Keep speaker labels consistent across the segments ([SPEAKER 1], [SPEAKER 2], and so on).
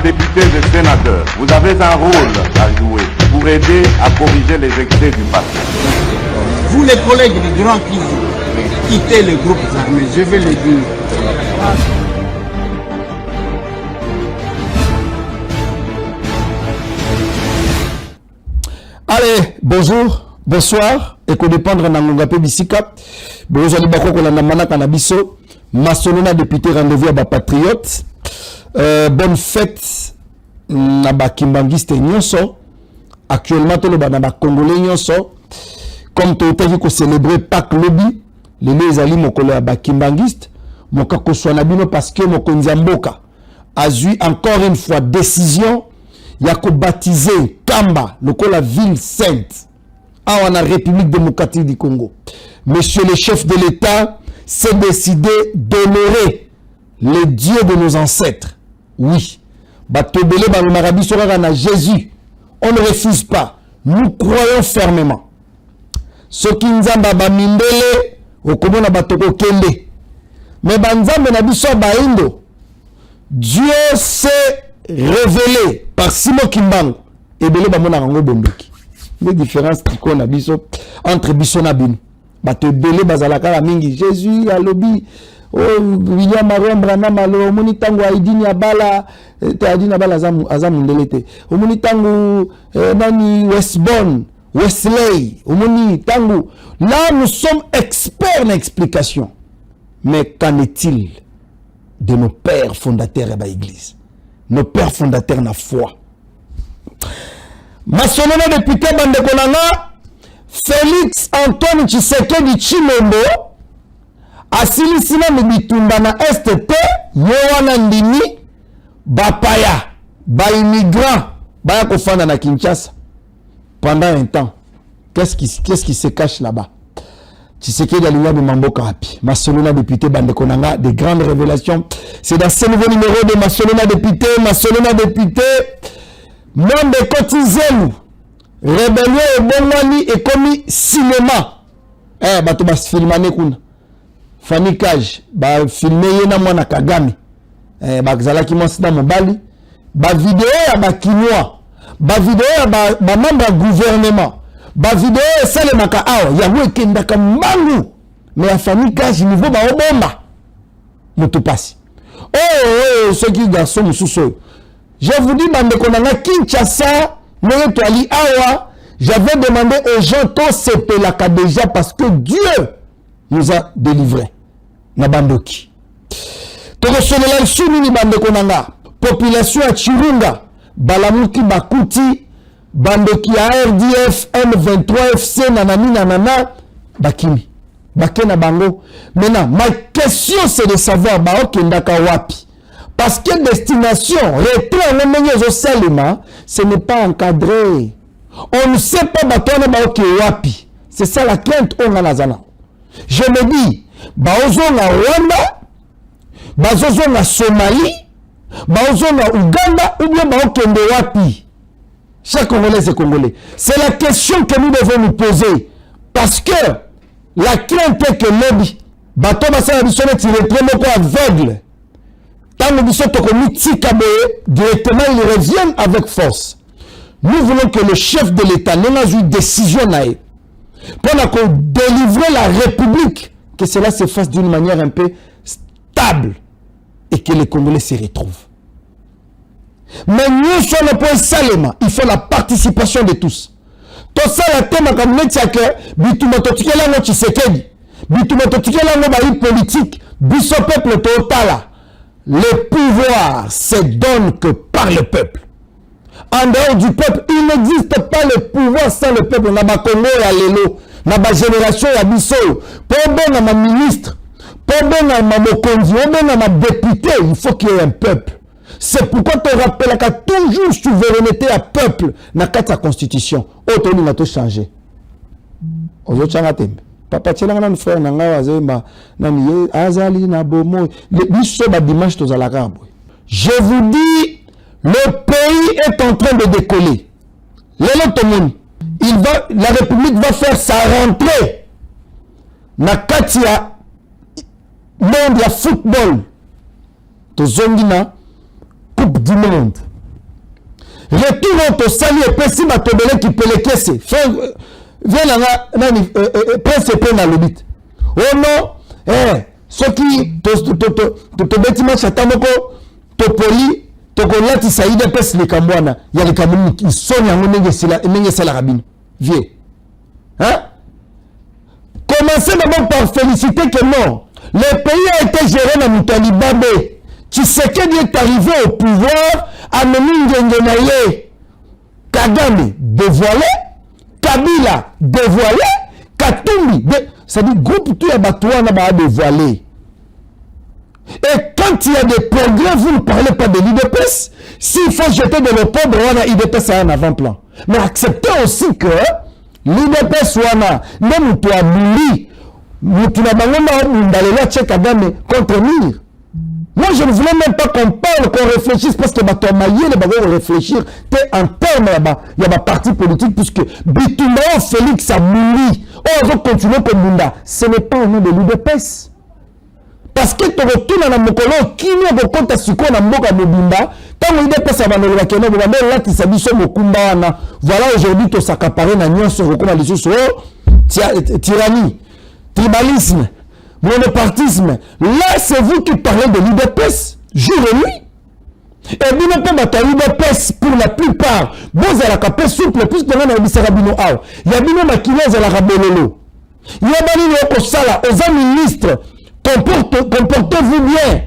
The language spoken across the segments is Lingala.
[SPEAKER 1] députés et sénateurs, vous avez un rôle à jouer pour aider à corriger les excès du passé.
[SPEAKER 2] Vous les collègues du Grand Kivu, quittez les groupes armés, je vais le dire.
[SPEAKER 3] Allez, bonjour, bonsoir, et qu'on dépendre dans Ngongapé Bissika. Bonjour, Ali Bako, qu'on a namana canabiso. Masolona député rendez-vous à patriote. Bonne fête, na Kimbangiste nyonso. Actuellement, tout le monde Congolais nyonso. Comme tout le monde célébrer Pâques Lobby, les ali mokolo ya Kimbangiste, mokako swanabino parce que mokonzamboka a eu encore une fois décision. Il y a baptisé Kamba, la ville sainte, en la République démocratique du Congo. Monsieur le chef de l'État s'est décidé d'honorer les dieux de nos ancêtres. Oui. Jésus. On ne refuse pas. Nous croyons fermement. Ce qui nous a bamindele, au Congo na batoko kende. Mais banzambe na biso baindo. Dieu s'est révélé par Simon Kimbangu et belé bamona rango bombeki. Les différences qui qu'on a biso entre biso na bino. Bato belé bazalaka la mingi Jésus alobi oh William Mariam Branham alo moni tango aidini abala te aidini abala azamu ndelete. Omoni tango nani Westbourne Wesley omoni tango là nous sommes experts en explication. Mais qu'en est-il de nos pères fondateurs de l'église? Nos pères fondateurs na foi. Masolona député Bandekonanga, Félix Antoine Tshisekedi Tshilombo, asilisina mibitumba na STT, Yowana Ndimi, Bapaya, Ba-immigrant, Baya kofanda na Kinshasa, pendant un temps. Qu'est-ce qui se cache là-bas? Tshisekedi Alinga de Mamboka Rapi. Masolona député Bandekonanga, des grandes révélations. C'est dans ce nouveau numéro de Masolona député, même de Kotizelu, rébellion et Bongwani et commis cinéma. Bato bas filmane kuna. Fanny Kaj, ba filmé yena mwana Kagame. Ba kzalaki mwasina mobali. Ba vidéo ya ba kinwa. Ba vidéo ya ba membre gouvernement. Ba vidéo sale maka awa ya wekenda kambangu mais ya famille Kaji niveau ba obomba mutu pasi ceux qui garçon mususo je vous dis bande konanga Kinshasa mais to ali awa j'avais demandé aux gens to sepelaka déjà parce que Dieu nous a délivrés na bandoki to resolela suni ni bande konanga population ya Chirunga balamuki bakuti Bandoki a RDF, M23, FC, nanana, bakimi. Bakena bango. Maintenant, ma question c'est de savoir, okendaka wapi. Parce que destination, retour au Salima, ce n'est pas encadré. On ne sait pas batona wapi. C'est ça la crainte on a nazana. Je me dis, baozo na Rwanda, baozo na Somalie, baozo na Uganda, ou bien okende wapi. Chers Congolais et Congolais, c'est la question que nous devons nous poser. Parce que la crainte est que lobby, bateau bassin bisonnet il est très aveugle. Tant que bisonnet directement ils reviennent avec force. Nous voulons que le chef de l'État n'ait pas eu décision pour qu'on délivre la République, que cela se fasse d'une manière un peu stable et que les Congolais se retrouvent. Mais nous sommes le point Salema. Il faut la participation de tous. Tout ça, la thème comme le tchake, bitumatotikela no Tshisekedi, bitumatotikela no baï politique, biso peuple total. Le pouvoir se donne que par le peuple. En dehors du peuple, il n'existe pas le pouvoir sans le peuple. Naba Congo ya lelo, naba génération ya biso, pour ben na ministre, pour ben na mokonzi, pour ben na député, il faut qu'il y ait un peuple. C'est pourquoi tu rappelles qu'il y a toujours souveraineté à peuple dans la constitution. Autrement, on a tout changé. Papa, tu as un frère, je vous dis, le pays est en train de décoller. La République va faire sa rentrée. Na katia monde ya football. To zongina Coupe du Monde. retour au sali et pesi batobele qui pelekese viens là nani prince pe na lobit oh non soki to beti match atamoko to poli to kolati saïda pesi le kambwana ya le kamuni isonya ngenge sala rabine viens hein. Commencez d'abord par féliciter que non, le pays a été géré dans le Talibabé. Tshisekedi est arrivé au pouvoir, Ameni Ngengenaye, Kagame dévoilé, Kabila dévoilé, Katumbi, c'est-à-dire groupe tout Abatouana a dévoilé. Et quand il y a des progrès, vous ne parlez pas de l'IDPS. S'il faut jeter de l'opprobre, on a IDPS à un avant-plan. Mais acceptez aussi que l'IDPS wana nde mutu abuli mutu na bango ndalela tche Kagame contre mire. Moi je ne voulais même pas qu'on parle, qu'on réfléchisse parce que bato maillé les bagos réfléchir t'es en terme il y a ba parti politique puisque Bitumba Félix abuli on va continuer comme Bunda. Ce n'est pas au nom de l'IDPS. Parce que tu retournes dans mon colon qui ne veut pas t'assurer dans mboka mobimba. Tant que l'IDPS a vendu la keno, là tu sais sur mokumba wana. Voilà aujourd'hui tu s'accaparer na nion sur comment les choses tyrannie, tribalisme, monopartisme. Là c'est vous qui parlez de l'IDPS jour et nuit. Et bien pas battre l'IDPS pour la plupart. Vous à la capé souple puisque on a bisarabino aw. Il y a bino maquillage à la rabelolo. Il y a bani au sala aux ministres. Comportez-vous bien.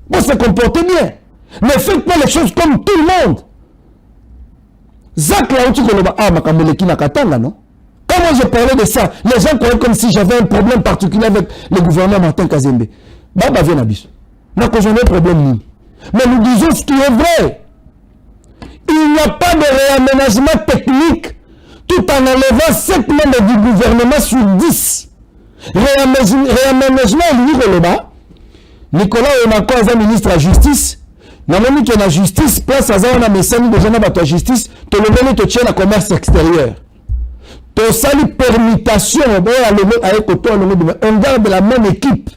[SPEAKER 3] Vous se comportez bien. Ne faites pas les choses comme tout le monde. Zach là où tu connais pas, Makamoleki Nakatanga, non? Quand moi je parlais de ça, les gens croyaient comme si j'avais un problème particulier avec le gouverneur Martin Kazembe. Baba vient à bis. N'a que j'en ai problème. Mais nous disons ce qui est vrai. Il n'y a pas de réaménagement technique tout en enlevant 7 membres du gouvernement sur 10. Réaménagement Nicolas Onako est ministre de la justice. Namoni qui est la justice, place à un message de gens de la justice, tu le mets te tient le commerce extérieur. Tu sali permutation, on garde la même équipe.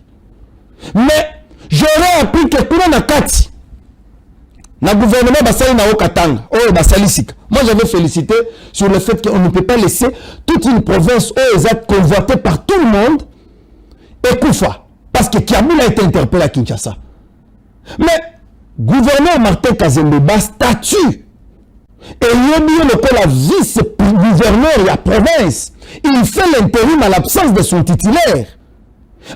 [SPEAKER 3] Mais j'aurais appris que tout le monde a 4. Le gouvernement Basali na Okatanga, moi j'avais félicité sur le fait qu'on ne peut pas laisser toute une province convoitée par tout le monde et Koufa. Parce que Kiamoul a été interpellé à Kinshasa. Mais gouverneur Martin Kazembe bas statut et il y a bien le vice-gouverneur de la province. Il fait l'intérim à l'absence de son titulaire.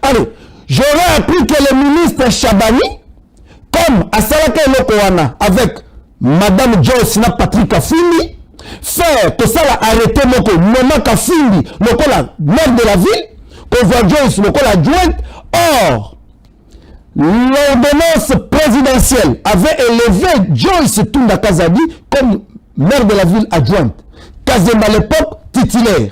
[SPEAKER 3] Allez, j'aurais appris que le ministre Chabani, comme à Salaka Lokowana, avec Madame Joyce na Patrick Kafindi, faire que ça l'a arrêté Moko, Mama Kafindi, Lokola, maire de la ville, qu'on voit Joyce, Lokola adjointe. Or, l'ordonnance présidentielle avait élevé Joyce Tunda Kazadi comme maire de la ville adjointe. Kazemba à l'époque, titulaire.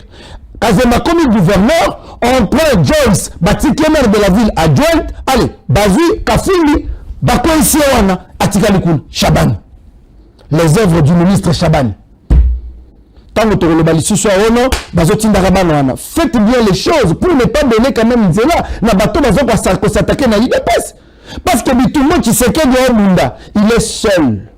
[SPEAKER 3] Kazemba comme gouverneur, on prend Joyce, Batiki maire de la ville adjointe, allez, Bazi, Kafindi, Bakoïsi Wana, Atikalikun, Chabani. Les œuvres du ministre Chabani. Tant que le balissu soit non, faites bien les choses pour ne pas donner quand même Nzela. Na bateau va s'attaquer à l'IDPS. Parce que tout le monde qui sait qu'il il est seul.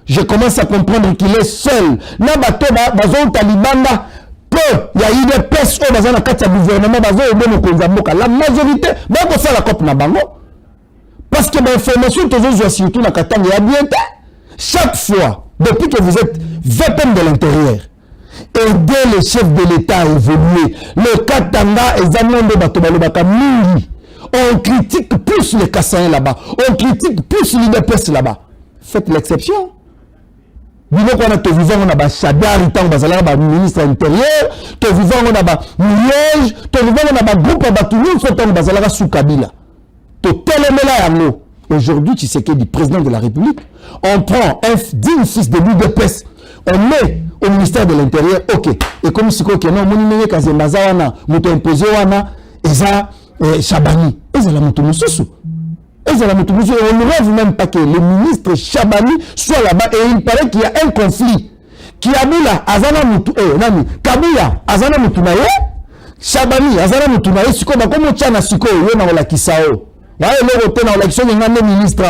[SPEAKER 3] Je commence à comprendre qu'il est seul. Na bateau va talibanda. Peu, il y a l'IDPS au bazan à gouvernement la majorité va faire la COP na bango. Parce que l'information que vous avez surtout na Katanga ya bien chaque fois depuis que vous êtes VPN de l'intérieur. Aider les chefs de l'État à évoluer. Le Katanga est de Batobalobaka Mingi. On critique plus les Kassaïens là-bas. On critique plus l'IDPS là-bas. Faites l'exception. Nous vivons on a Chadar, on a ministre de l'Intérieur, nous vivons on a Liège, nous vivons on a groupe on a sous Kabila. Aujourd'hui, tu sais que du président de la République, on prend un digne fils de l'IDPS, on met au ministère de l'Intérieur, ok. Et comme si on a un Kazembaza wana, muto imposé wana, eza Chabani, eza la muto mususu. Eza la muto mususu. On ne rêve même pas que le ministre Chabani soit là-bas et il paraît qu'il y a un conflit. Kiabula azana mutu nani Kabila azana mutu na ye, Chabani azana mutu na ye, siko ba komo tchana siko yo na la kisao. Ya le roté na l'élection ngane ministre.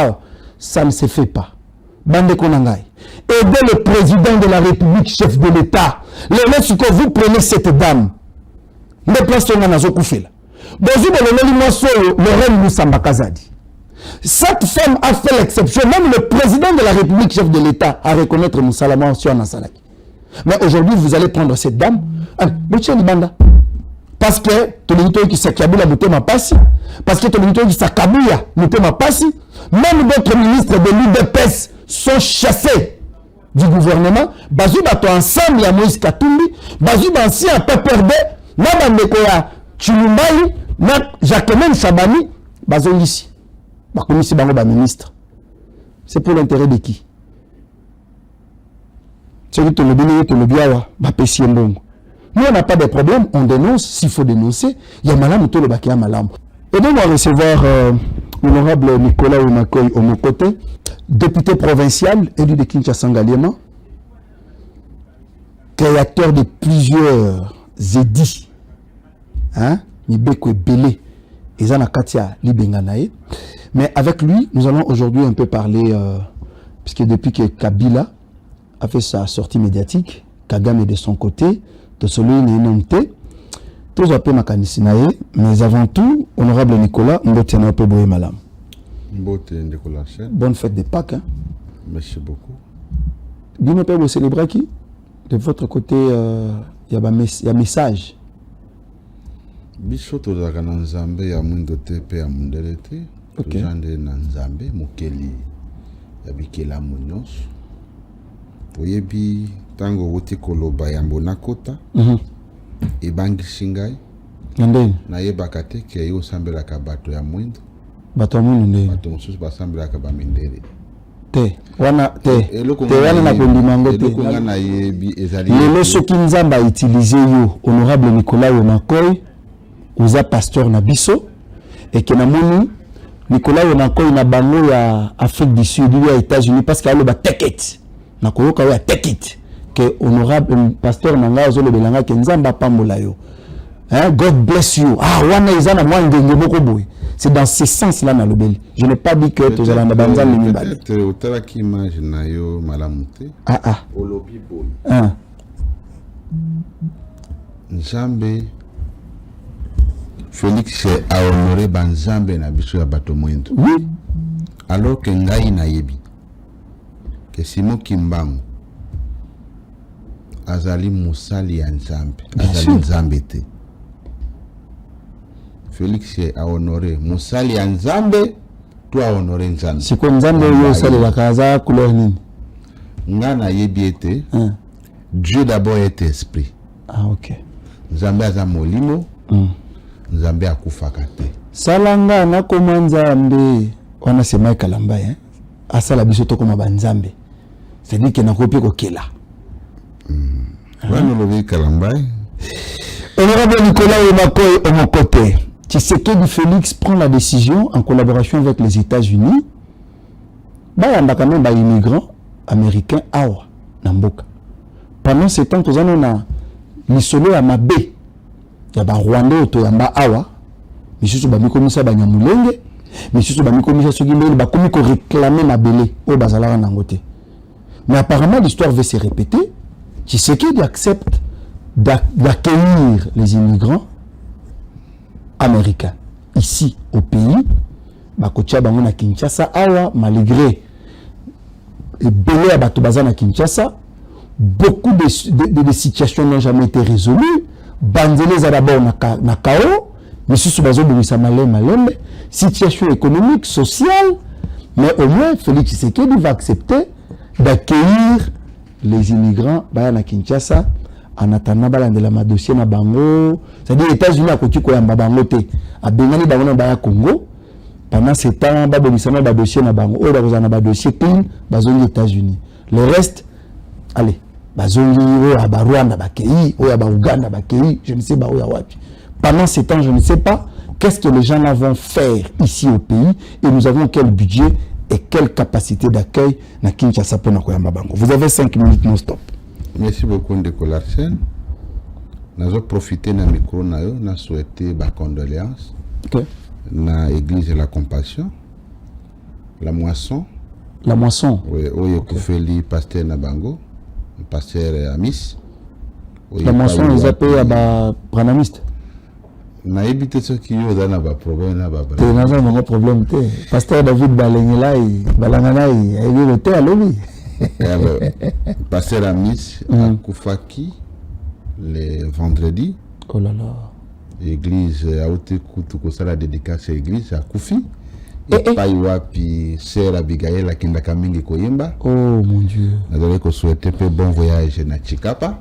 [SPEAKER 3] Ça ne se fait pas. Bande konangai. aider le président de la République, chef de l'État. Lorsque vous prenez cette dame, ne place ton anazo koufela. Bonjour, Lorraine Moussamba Kazadi. Cette femme a fait l'exception, même le président de la République, chef de l'État, à reconnaître Moussalama sur Nasalaki. Mais aujourd'hui, vous allez prendre cette dame, parce que tout le monde qui s'accabula mouté ma passe, parce que tout le monde qui s'accabula mouté ma passe, même d'autres ministres de l'UDPS sont chassés du gouvernement. Bazou bato ensemble ya Moïse Katumbi, Bazou bansi un peu perdu, na bandeko ya Chilumbayi, na Jacqueline Chabani, Bazou ici. Bakomisi bango ba ministre. C'est pour l'intérêt de qui? C'est que tout le biawa, ba pesi mbongo. Nous, on n'a pas de problème, on dénonce, s'il faut dénoncer, il y a malam tout le bakia malam. Et donc, on va recevoir l'honorable Nicolas Oumakoy au mon côté, député provincial, élu de Kinshasa Ngaliema, créateur de plusieurs édits. Hein? Nibeko Belé, et Zana Katia Libenganae. Mais avec lui, nous allons aujourd'hui un peu parler, puisque depuis que Kabila a fait sa sortie médiatique, Kagame est de son côté, de celui qui tous appelés Makanisinae, mais avant tout, honorable Nicolas, Mbotiana Peboé Malam. Bonne fête de Pâques. Hein?
[SPEAKER 4] Merci beaucoup.
[SPEAKER 3] Bien, on peut célébrer qui? De votre côté, il y a un message.
[SPEAKER 4] Bishoto da Nzambe ya mundo tepe ya mundelete.
[SPEAKER 3] Okay.
[SPEAKER 4] Jande na Nzambe mukeli ya bikela munyos. Oyebi tango wote koloba ya mbonakota. Ebangi shingai.
[SPEAKER 3] Ndeni.
[SPEAKER 4] Na yebaka te ke yo sambelaka bato ya mwindo.
[SPEAKER 3] Bato ya mwindo ndeni.
[SPEAKER 4] Bato mosusu basambelaka bamindele.
[SPEAKER 3] Te wana na kondimango te.
[SPEAKER 4] Eloko nga na yebi ezali.
[SPEAKER 3] Lelo soki Nzamba utiliser yo honorable Nicolas Oumakoy, oza pasteur na biso et que na moni Nicolas Oumakoy na bango ya Afrique du Sud ou ya États-Unis parce qu'il y a le take na koyoka ya take it que honorable pasteur nanga zo le belanga ke Nzamba pambola yo. Hein, God bless you. Ah wana izana mwa ngenge moko boy. C'est dans ce sens-là na lobeli. Je n'ai pas dit que tu allais na banza ni mbale.
[SPEAKER 4] Peut-être otala ki image na yo malamute. Olobi boy. Nzambe Félix a honoré Banzambe na biso ya bato mwendo.
[SPEAKER 3] Oui.
[SPEAKER 4] Alors que ngai na yebi que Simon Kimbangu azali musali ya Nzambe, azali Nzambe te. Félix a honoré musali ya Nzambe, tu a honoré Nzambe.
[SPEAKER 3] C'est comme Nzambe yo sali la kaza couleur nini?
[SPEAKER 4] Nga na yebi ete Dieu d'abord est esprit.
[SPEAKER 3] Ah OK.
[SPEAKER 4] Nzambe aza molimo. Nzambe akufaka te.
[SPEAKER 3] Salanga na koma Nzambe wana sema kalamba hein. Asala biso to koma banzambe. C'est-à-dire que na kopi ko kela.
[SPEAKER 4] Wana lobi kalamba.
[SPEAKER 3] Honorable Nicolas Oumakoy au mon côté. Tshisekedi Félix prend la décision en collaboration avec les États-Unis. Ba yamba quand même ba immigrants américains awa na mboka. Pendant ce temps tous on a lisolo ya mabe. Ya ba Rwanda oto yamba awa. Misusu ba mikomisa ba nyamulenge. Misusu ba mikomisa soki mbele ba komi ko réclamer mabele o bazala na ngote. Mais apparemment l'histoire va se répéter. Tshisekedi accepte d'accueillir les immigrants américains ici au pays. Bakotia bango na Kinshasa awa malgré et belé à bato bazana Kinshasa, beaucoup de situations n'ont jamais été résolues. Banzele za d'abord na kao, mais sous bazo bimisa malem, situation économique, sociale, mais au moins Félix Tshisekedi va accepter d'accueillir les immigrants na Kinshasa en attendant balandela ma dossier na bango, c'est-à-dire les États-Unis à côté ko yamba bango te, a bengani bango na ba Congo. Pendant ce temps, ba bomisana ba dossier na bango, o ba na ba dossier clean, bazongi États-Unis. Le reste, allez, bazongi o ya ba Rwanda ba kei, o ya ba Uganda ba kei, je ne sais pas où ya wapi. Pendant ce temps, je ne sais pas qu'est-ce que les gens là vont faire ici au pays et nous avons quel budget et quelle capacité d'accueil na Kinshasa pour na koyamba bango. Vous avez 5 minutes non-stop.
[SPEAKER 4] Merci beaucoup Ndeko Larsen. Nous avons profité de micro na yo, na souhaité ba condoléances.
[SPEAKER 3] OK.
[SPEAKER 4] Na église de la compassion, la moisson
[SPEAKER 3] La moisson.
[SPEAKER 4] Oui, oyo kufeli pasteur Nabango, pasteur Amis.
[SPEAKER 3] La moisson, ils appellent à Branamiste.
[SPEAKER 4] Na évité ce qui est dans le problème là-bas.
[SPEAKER 3] Tu n'as pas de problème. Pasteur David Balengela, Balangana, il est le thé à l'objet.
[SPEAKER 4] Pasteur Amis à Koufaki, le vendredi.
[SPEAKER 3] Oh là là.
[SPEAKER 4] L'église a été la dédicace à l'église à Koufi. Et Paiwa, puis Sœur Abigail, qui n'a qu'à mingi Koyemba.
[SPEAKER 3] Oh mon Dieu.
[SPEAKER 4] Nous allons souhaiter un bon voyage à Chikapa.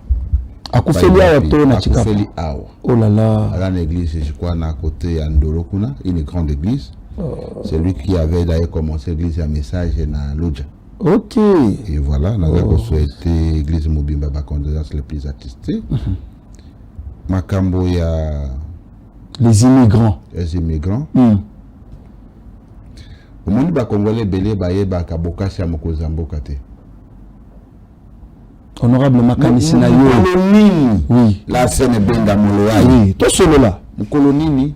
[SPEAKER 3] À Koufeli à Chikapa. Oh là là.
[SPEAKER 4] À l'église, je crois, à côté d'Andorokuna, une grande église. C'est lui qui avait d'ailleurs commencé l'église à message dans Lodja.
[SPEAKER 3] Ok.
[SPEAKER 4] Et voilà, nous allons souhaiter l'église Mobimba condoléances les plus attestées. Makambo, il y a.
[SPEAKER 3] Les immigrants.
[SPEAKER 4] Les immigrants. Au monde ba Congolais belé ba yeba kaboka sia mokozamboka te.
[SPEAKER 3] Honorable Makanisi na yo. Oui.
[SPEAKER 4] La scène benga moloa.
[SPEAKER 3] Oui, to solo là.
[SPEAKER 4] Kolonini.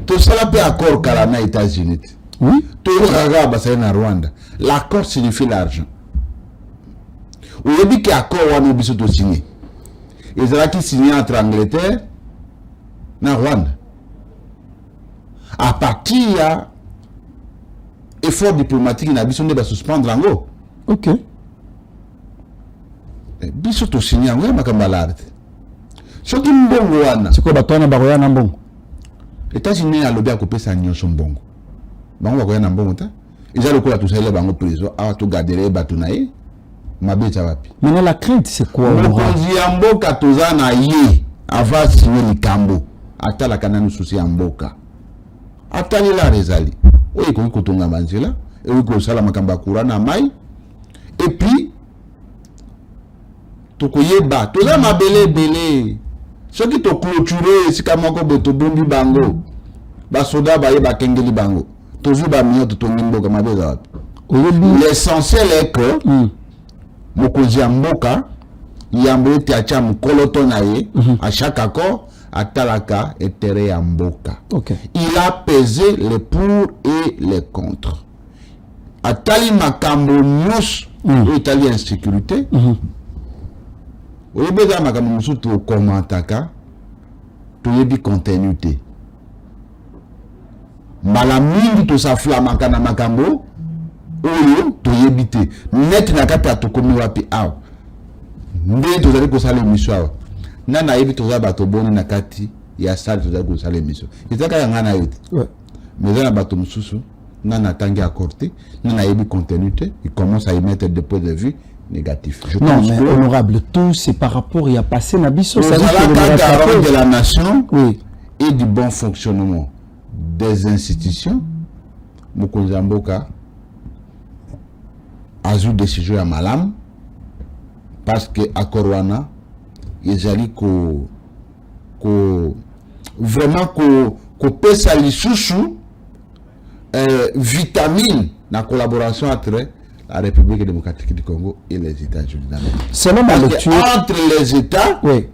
[SPEAKER 4] To sala pe accord kala na États-Unis.
[SPEAKER 3] Oui.
[SPEAKER 4] To raga ba na Rwanda. L'accord signifie l'argent. Ou yebi ki accord wana biso to signé. Ezalaki signé entre Angleterre na Rwanda. À partir ya effort diplomatique na biso nde ba suspendre yango.
[SPEAKER 3] OK.
[SPEAKER 4] Biso to signé yango makamba l'art. Soki mbongo wana.
[SPEAKER 3] Siko batwana bakoya na mbongo.
[SPEAKER 4] États-Unis a lobby a kopesa nyonso mbongo. Bango bakoya na mbongo ta. Ils ont le tout ça bango prison a to garder bato na ye. Mabeta wapi.
[SPEAKER 3] Maintenant la crainte c'est quoi?
[SPEAKER 4] Mokonzi ya mboka toza na ye avant signer likambo. Ata la kananu souci ya mboka. Atali la rezali. Oye ko kotonga manzela, et ko sala makamba kurana mai. Et puis to koyeba, to za mabele bele. Soki to clôturer sika moko beto bombi bango. Ba soda ba yeba kengeli bango. To zu ba miyo to tongi mboka mabeza wapi. L'essentiel est que mokonzi ya mboka yambo ete acha mukoloto na ye à chaque accord atalaka intérêt ya mboka.
[SPEAKER 3] Okay.
[SPEAKER 4] Il a pesé les pour et les contre. Atali makambo nyos Italie insécurité. Oyebeza makambo musu to komantaka to yebi continuité. Mbala mingi to saflamaka na makambo oyo to yebite net na kata to komi wapi aw. Nde to zali ko sala émission awa. Nana yebi to za bato boni na kati ya salle to za ko sala émission. Ezaka yanga na yote.
[SPEAKER 3] Ouais.
[SPEAKER 4] Mais là bato mususu nana tangi accordé, nana yebi continuité, il commence à y mettre des points de vue négatifs. Je
[SPEAKER 3] non
[SPEAKER 4] pense
[SPEAKER 3] mais
[SPEAKER 4] que
[SPEAKER 3] honorable tout c'est par rapport il y a passé Nabiso
[SPEAKER 4] ça la garant de la nation
[SPEAKER 3] oui.
[SPEAKER 4] Et du bon fonctionnement des institutions. Mokonzi ya mboka azu décision ya malam parce que à Korwana ezali ko vraiment ko pesa lisusu vitamine na collaboration entre la République démocratique du Congo et les États-Unis d'Amérique.
[SPEAKER 3] Selon ma lecture
[SPEAKER 4] Entre les États,
[SPEAKER 3] oui.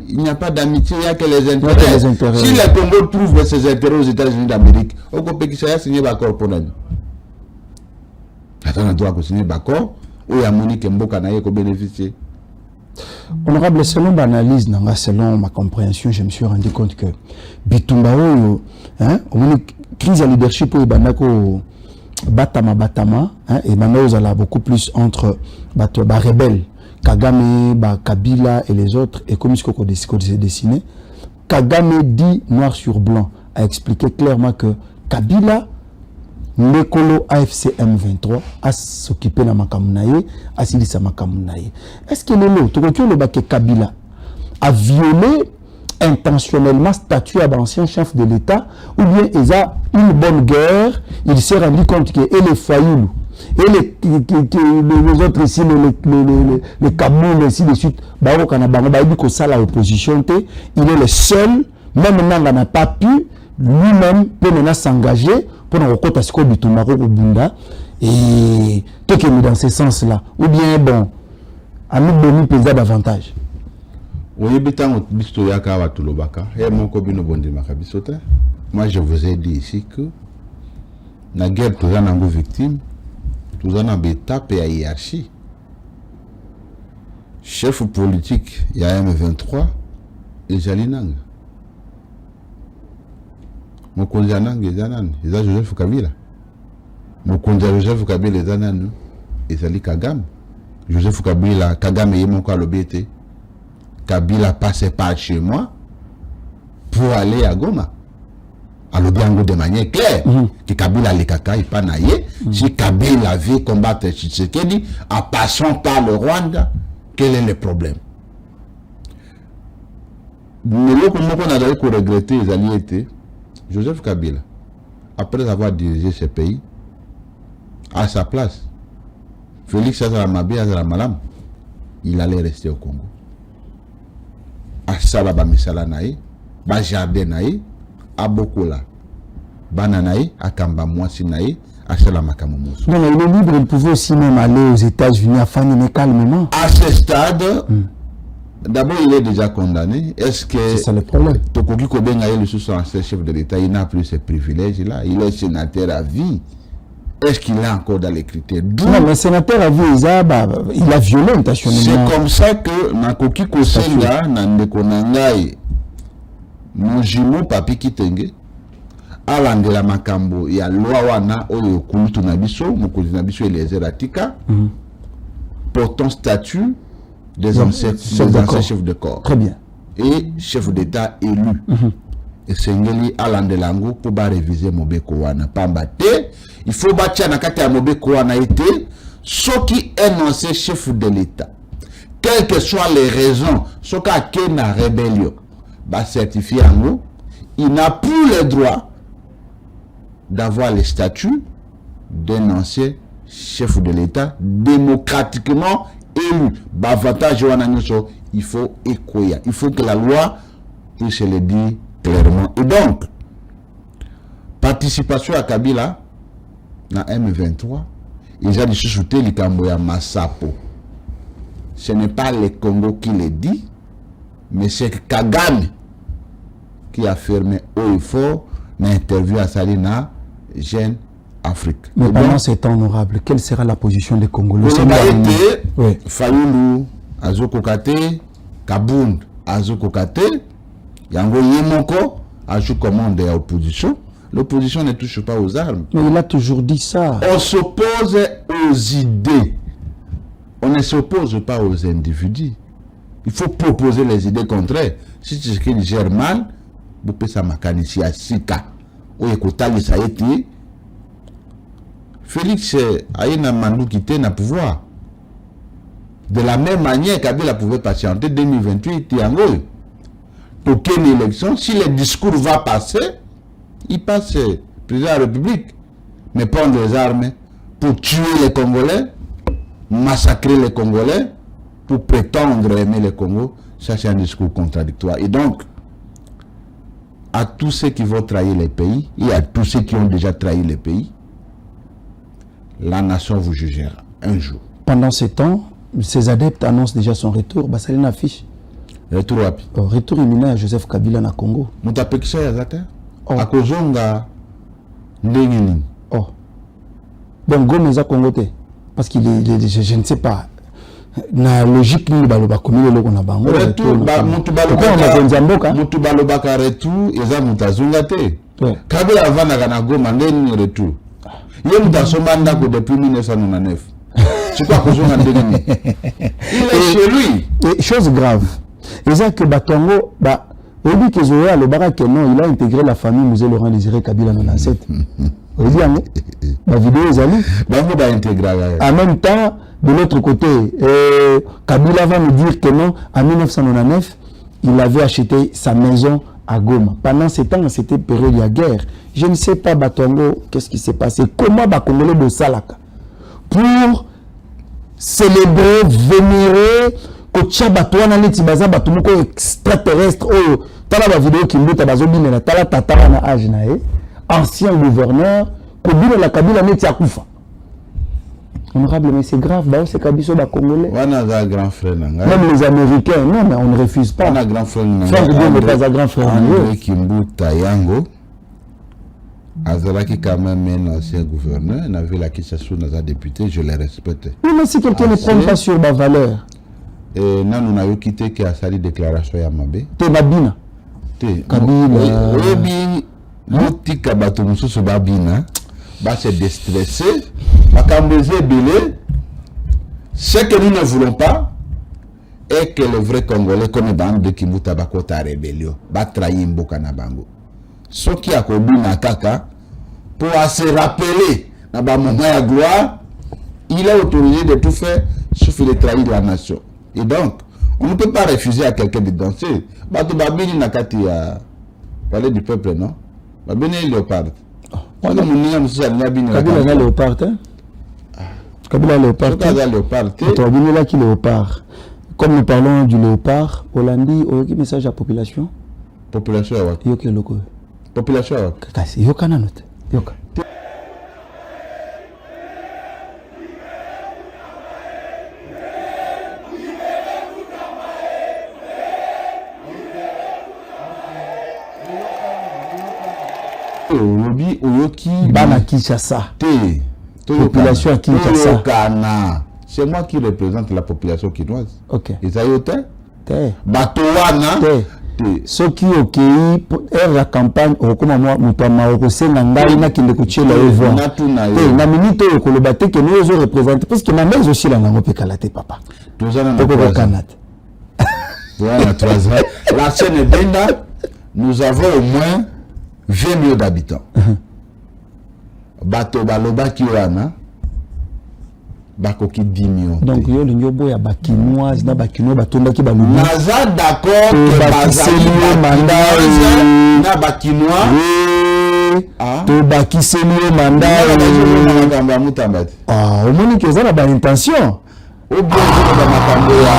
[SPEAKER 4] Il n'y a pas d'amitié, il n'y a que les intérêts.
[SPEAKER 3] Que les intérêts.
[SPEAKER 4] Si le Congo trouve ses intérêts aux États-Unis d'Amérique, au Copéki, a signé l'accord pour nous. Attends, on doit signer l'accord, où il y a Monique Mboka qui a bénéficié.
[SPEAKER 3] Honorable, selon ma analyse, selon ma compréhension, je me suis rendu compte que Bitumba, on crise à leadership où Batama, et maintenant vous allez beaucoup plus entre rebelles. Kagame, Kabila et les autres, et comme ce qu'on s'est dessiné, Kagame dit noir sur blanc, a expliqué clairement que Kabila, Nekolo AFC M23, a s'occupé de Makamunaye, a silisa Makamunaye. Est-ce que le Kabila a violé intentionnellement le statut à l'ancien chef de l'État, ou bien il a une bonne guerre, il s'est rendu compte que les Fayoulou, et les autres ici, les Kamoun, ainsi de suite, il est l'opposition, il est le seul, même maintenant, n'a pas pu, lui-même, peut maintenant s'engager pour nous rencontrer à ce qu'on dit tout au Bunda, et tout qui est dans ce sens-là. Ou bien, bon, à nous donner plaisir davantage.
[SPEAKER 4] Moi, je vous ai dit ici que la guerre, tout le monde victime. Nous avons une étape et une hiérarchie. Chef politique, il y a M23 et Jalinang. Mokonzi Anang et Zanan, ils ont Joseph Kabila. Mokonzi Joseph Kabila et Zanan, ils ont Kagame. Joseph Kabila, Kagame et mon Kalobete. Kabila passait par chez moi pour aller à Goma. Alors bien de manière claire, que Kabila les kaka et pas naïe. Si Kabila veut combattre Tshisekedi en passant par le Rwanda, quel est le problème? Mais là, comme on a d'ailleurs regretté les alliés étaient Joseph Kabila, après avoir dirigé ce pays, à sa place, Félix Azaramabi Azaramalam, il allait rester au Congo. À Salaba Misala Naï, Bajardin Naï, à Bokola, Bananaï, à Kamba Mwasi Naï, à Salamakamoumous.
[SPEAKER 3] Non, mais il est libre, il pouvait aussi même aller aux États-Unis à Fanny, calmement.
[SPEAKER 4] À ce stade, d'abord il est déjà condamné. Est-ce que
[SPEAKER 3] c'est ça le problème?
[SPEAKER 4] Tokoki Kobengaï, le sous-chef de l'État, il n'a plus ces privilèges-là. Il est sénateur à vie. Est-ce qu'il est encore dans les critères?
[SPEAKER 3] Non, mais sénateur à vie, il a violé intentionnellement.
[SPEAKER 4] C'est comme ça que Nakoki Kosenga, Nandekonangaï, Mojimo Papi Kitenge, Alandela Makambo, il y a loi wana oyo kulutu nabiso, mokozi nabiso Eliezer Atika, portant statut des anciens chefs de corps.
[SPEAKER 3] Très bien.
[SPEAKER 4] Et chef d'État élu. Et Sengeli Alandelango pour réviser Mobeko wana. Pambate, il faut bâtir na kati ya Mobeko wana été, ce qui est ancien chef de l'État. Quelles que soient les raisons, ce qui a na rébellion, bah certifié en nous, il n'a plus le droit d'avoir le statut d'un ancien chef de l'État démocratiquement élu. Bah avantage il faut écouiller. Il faut que la loi puisse le dire clairement. Et donc, participation à Kabila, dans M23, ils ont dit sous le Kamboya Massapo. Ce n'est pas le Congo qui le dit, mais c'est Kagame qui a fermé haut et fort l'interview à Salina, Jeune Afrique.
[SPEAKER 3] Mais pendant ces temps honorables, quelle sera la position des Congolais?
[SPEAKER 4] Oui. Fayoulou, Azokokate, Kabound, Azokokate, Yango Yemoko, Azou commande à l'opposition. L'opposition ne touche pas aux armes.
[SPEAKER 3] Mais il a toujours dit ça.
[SPEAKER 4] On s'oppose aux idées. On ne s'oppose pas aux individus. Il faut proposer les idées contraires. Si tu sais qu'il gère mal, vous pouvez ça mécaniser à Sika. Ou écoutez, ça a été. Félix a eu un mandou qui était dans le pouvoir. De la même manière Kabila pouvait patienter 2028, il y a aucune élection. Si le discours va passer, il passe président de la République. Mais prendre les armes pour tuer les Congolais, massacrer les Congolais, pour prétendre aimer le Congo, ça c'est un discours contradictoire. Et donc, à tous ceux qui vont trahir les pays, et à tous ceux qui ont déjà trahi les pays, la nation vous jugera un jour.
[SPEAKER 3] Pendant ces temps, ses adeptes annoncent déjà son retour. Basalina affiche.
[SPEAKER 4] Retour rapide.
[SPEAKER 3] Retour imminent à Joseph Kabila na Congo.
[SPEAKER 4] Moutapekisa yazate. Akozonga ndengeni.
[SPEAKER 3] Oh. Donc Gomeza Congote. Parce qu'il est, je ne sais pas. Na logique ni baloba komile loko na bango.
[SPEAKER 4] Retour mutu balobaka retour eza mutazunga te. Kabila avanda na Goma ndeni retour. Ye mutasomba ndako depuis 1999. C'est quoi kozonga ndengeni? Il est chez lui.
[SPEAKER 3] Et chose grave. Et ça que Batongo au dit que Zoé le barak non, il a intégré la famille Musée Laurent Désiré Kabila dans l'ancêtre. Vous dit la vidéo est allée. En même temps, de l'autre côté, Kabila va me dire que non, en 1999, il avait acheté sa maison à Goma. Pendant ce temps, c'était période de guerre. Je ne sais pas, Batongo, qu'est-ce qui s'est passé? Comment Bakongolais de Salaka pour célébrer, vénérer, que Batouana Letibaza Batumoko extraterrestre, oh, tala la vidéo qui me bazo bine tala tata na âge nae, ancien gouverneur, Kobine la Kabila neti akufa. Honorable, mais c'est grave, bah c'est Kabiso ba Congolais.
[SPEAKER 4] On a un grand frère nanga.
[SPEAKER 3] Même les Américains, non, mais on ne refuse pas.
[SPEAKER 4] On a un grand frère nanga.
[SPEAKER 3] Frère de Dieu n'est pas un grand frère.
[SPEAKER 4] André Kimbuta Yango Azalaki quand même un ancien gouverneur, il avait la Kinshasa dans un député, je les respecte.
[SPEAKER 3] Oui, mais si quelqu'un ne prend pas sur ma valeur.
[SPEAKER 4] Et nous, nous avons quitté qui a sali déclaration à Mabé.
[SPEAKER 3] T'es Babina.
[SPEAKER 4] Kabila. Oui, l'outil Kabato Moussou Babina, va se déstresser, va cambiser belé. Ce que nous ne voulons pas est que le vrai Congolais, comme les bandes de Kimuta Bakota rébellion, va trahir Mboka na Bango. Ce qui a commis na Kaka, pour se rappeler, dans le moment de gloire, il est autorisé de tout faire, sauf de trahir la nation. Et donc, on ne peut pas refuser à quelqu'un de danser. Bato Babini Nakati a parlé du peuple, non? Babini est léopard.
[SPEAKER 3] Kabila est léopard, hein? Kabila est léopard.
[SPEAKER 4] Kabila est léopard.
[SPEAKER 3] Kabila est là qui est léopard. Comme nous parlons du léopard, Hollandi, quel message à la population?
[SPEAKER 4] Population à what?
[SPEAKER 3] Yoke loko.
[SPEAKER 4] Population à what?
[SPEAKER 3] Yoka nanote. Yoka.
[SPEAKER 4] Lobi Oyoki
[SPEAKER 3] Bana Kinshasa.
[SPEAKER 4] Population à Kinshasa. C'est moi qui représente la population quinoise.
[SPEAKER 3] Ok.
[SPEAKER 4] Isayote?
[SPEAKER 3] Batowana. Ceux qui ont accueilli la campagne, comme moi, Moutama, Senga Ngai, na kinde kuchela evo. Na minute au kolobate que nous autres représentent parce que ma mère aussi là n'a pas calate papa.
[SPEAKER 4] Tous en la scène Benda, nous avons au moins 20 millions d'habitants. Bato baloba kiwana bakoki 10 millions.
[SPEAKER 3] Donc yo lingobo ya bakinoise na bakino batonda ki balubi.
[SPEAKER 4] Naza d'accord que bazali mandat na bakinois. To
[SPEAKER 3] bakiseli mandat
[SPEAKER 4] na ngamba mutamba.
[SPEAKER 3] Ah, au moins que ça na ba intention.
[SPEAKER 4] Ou bien que makambo ya.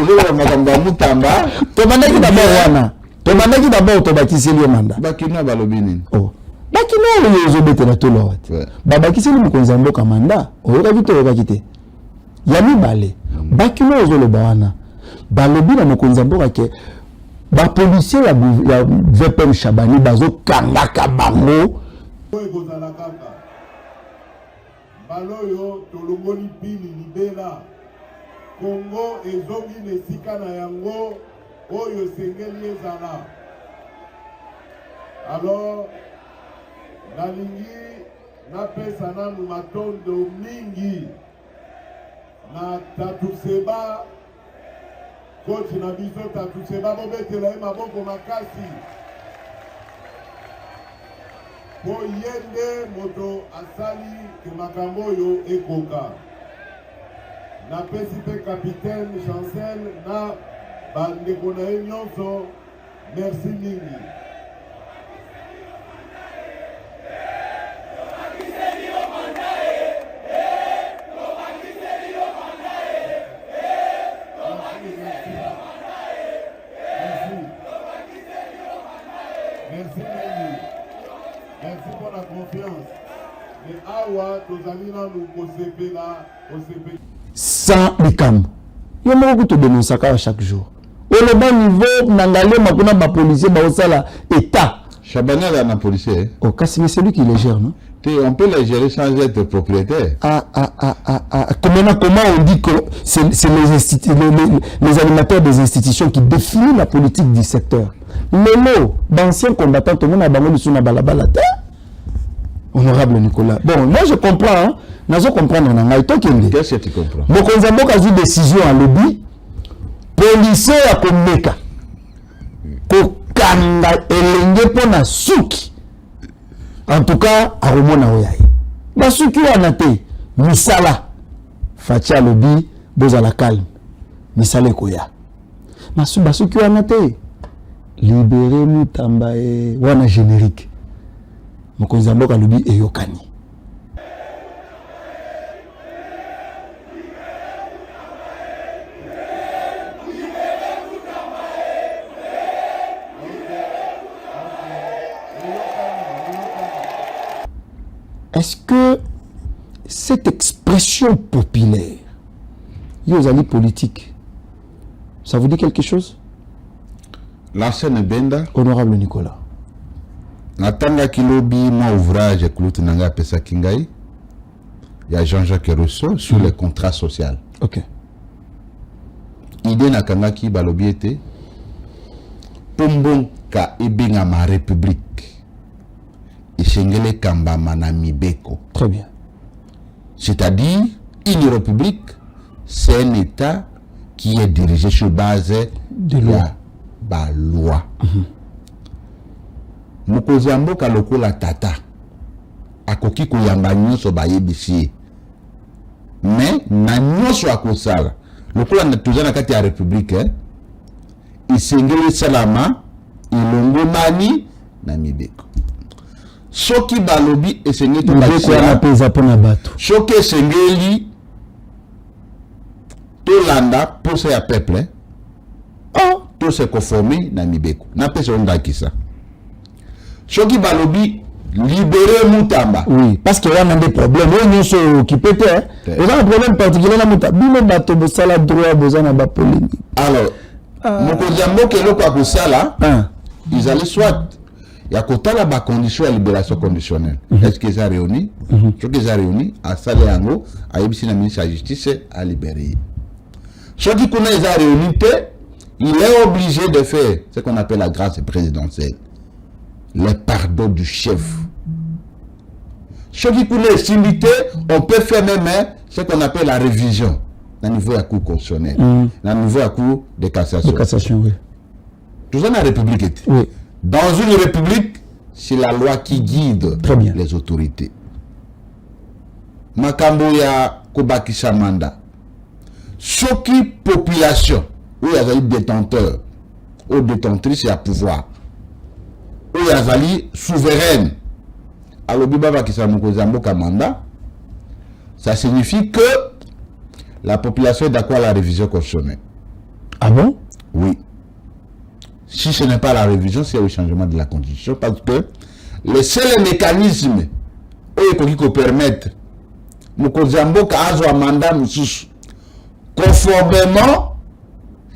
[SPEAKER 4] Ozo makambo mutamba.
[SPEAKER 3] To bandaki d'abord wana. To bandaki d'abord to bakiseli mandat.
[SPEAKER 4] Bakinois balobi nini?
[SPEAKER 3] Oh. Bakino oyo betela to lot. Babakiseli mukonzi mboka manda, oyoka kite oyoka kite. Yami bale. Bakino ozo le bawana. Balobi na mukonzi mboka ke ba policier ya VPM Chabani bazo kangaka bango.
[SPEAKER 5] Ekozala kaka. Baloyo tolongoli bini libela. Congo ezongi nesika na yango oyo sengeli ezala. Alors nalingi napesa nanu matondo mingi na Tatuseba kochi na biso Tatuseba bobetela ye maboko makasi po yende moto asali ke makambo oyo ekoka. Napesi pe capitaine Chancel na bandeko na ye nyonso merci mingi. Merci pour la confiance. Et awa tozalina nous kosepela.
[SPEAKER 3] Sans likam. Yo moko to dénonçaka chaque jour. Au le bas niveau nangale makuna ba policier ba osala état.
[SPEAKER 4] Chabana là na policier.
[SPEAKER 3] Oh kasi mais c'est lui qui les gère, non?
[SPEAKER 4] On peut les gérer sans être propriétaire.
[SPEAKER 3] Comment on dit que c'est les animateurs des institutions qui définissent la politique du secteur. Les mots d'anciens combattants, tout le monde a bango sur la balabala. Honorable Nicolas. Bon, moi je comprends, hein. Je comprends.
[SPEAKER 4] Qu'est-ce que tu comprends?
[SPEAKER 3] Mokonzi Mboka a une décision en lobby. Policier à Komeka. Kokanga elenge pona suki. En tout cas, à Romona Oyaye. Basuki Wanate, Misala, Fatia Lobi, Bozala calme, Misale Koya. Basuki Wanate, libérez Mutamba et Wana générique. Mokonzi Mboka Lobi et Yokani. Est-ce que cette expression populaire, Yozali politique, ça vous dit quelque chose?
[SPEAKER 4] L'ancienne Benda.
[SPEAKER 3] Honorable Nicolas.
[SPEAKER 4] Natanga kilobi mon ouvrage Kulutu Nanga Pesa Kingai. Il y a Jean-Jacques Rousseau sur les contrats sociaux.
[SPEAKER 3] OK.
[SPEAKER 4] Idée nakanga ki balobi était Pombon ka ebenga ma république. Ishengele kamba manami beko.
[SPEAKER 3] Très bien.
[SPEAKER 4] C'est-à-dire une république, c'est un état qui est dirigé sur base
[SPEAKER 3] de loi.
[SPEAKER 4] La loi. Mokozi ya mboka lokola tata akoki koyamba nyonso bayebisi mais na nyonso akosala lokola na toza na kati ya république isengeli salama ilongo mani na mibeko soki balobi esengeli
[SPEAKER 3] Mibeko ya pesa pona bato.
[SPEAKER 4] soki esengeli tolanda posa ya peuple to se conformer na mibeko na pesa ondakisa soki balobi libérer Mutamba.
[SPEAKER 3] Oui, parce qu'il y a des problèmes. Nous sommes occupés. Il y a un problème particulier dans Mutamba. Bino bato bosala droit bozana ba polémique.
[SPEAKER 4] Alors, Mokozambo ke loko akosala, ils allaient soit il y a kotala ba condition de libération conditionnelle. Est-ce qu'ils ont réuni? Ce qu'ils ont réuni à Salé Ango, à Ibisi na ministre de la Justice à libérer. Ce qui connaît les a réuni, il est obligé de faire ce qu'on appelle la grâce présidentielle. Le pardon du chef. Ce qui connaît les similité, on peut faire même ce qu'on appelle la révision. Au niveau de la Cour constitutionnelle, au niveau de la Cour de cassation.
[SPEAKER 3] De cassation, oui.
[SPEAKER 4] Tout ça dans la République.
[SPEAKER 3] Oui.
[SPEAKER 4] Dans une République, c'est la loi qui guide les autorités. Makambo ya Kobakisha Manda. Soki population, où il y a des détenteurs, ou détentrices et à pouvoir, où il y a des souveraines, alors Bibaba Kisamukozambo Kamanda, ça signifie que la population est d'accord à la révision constitutionnelle.
[SPEAKER 3] Ah bon?
[SPEAKER 4] Oui. Si ce n'est pas la révision, c'est le changement de la constitution, parce que le seul mécanisme qui permettre Mukozambo Kazo a mandat conformément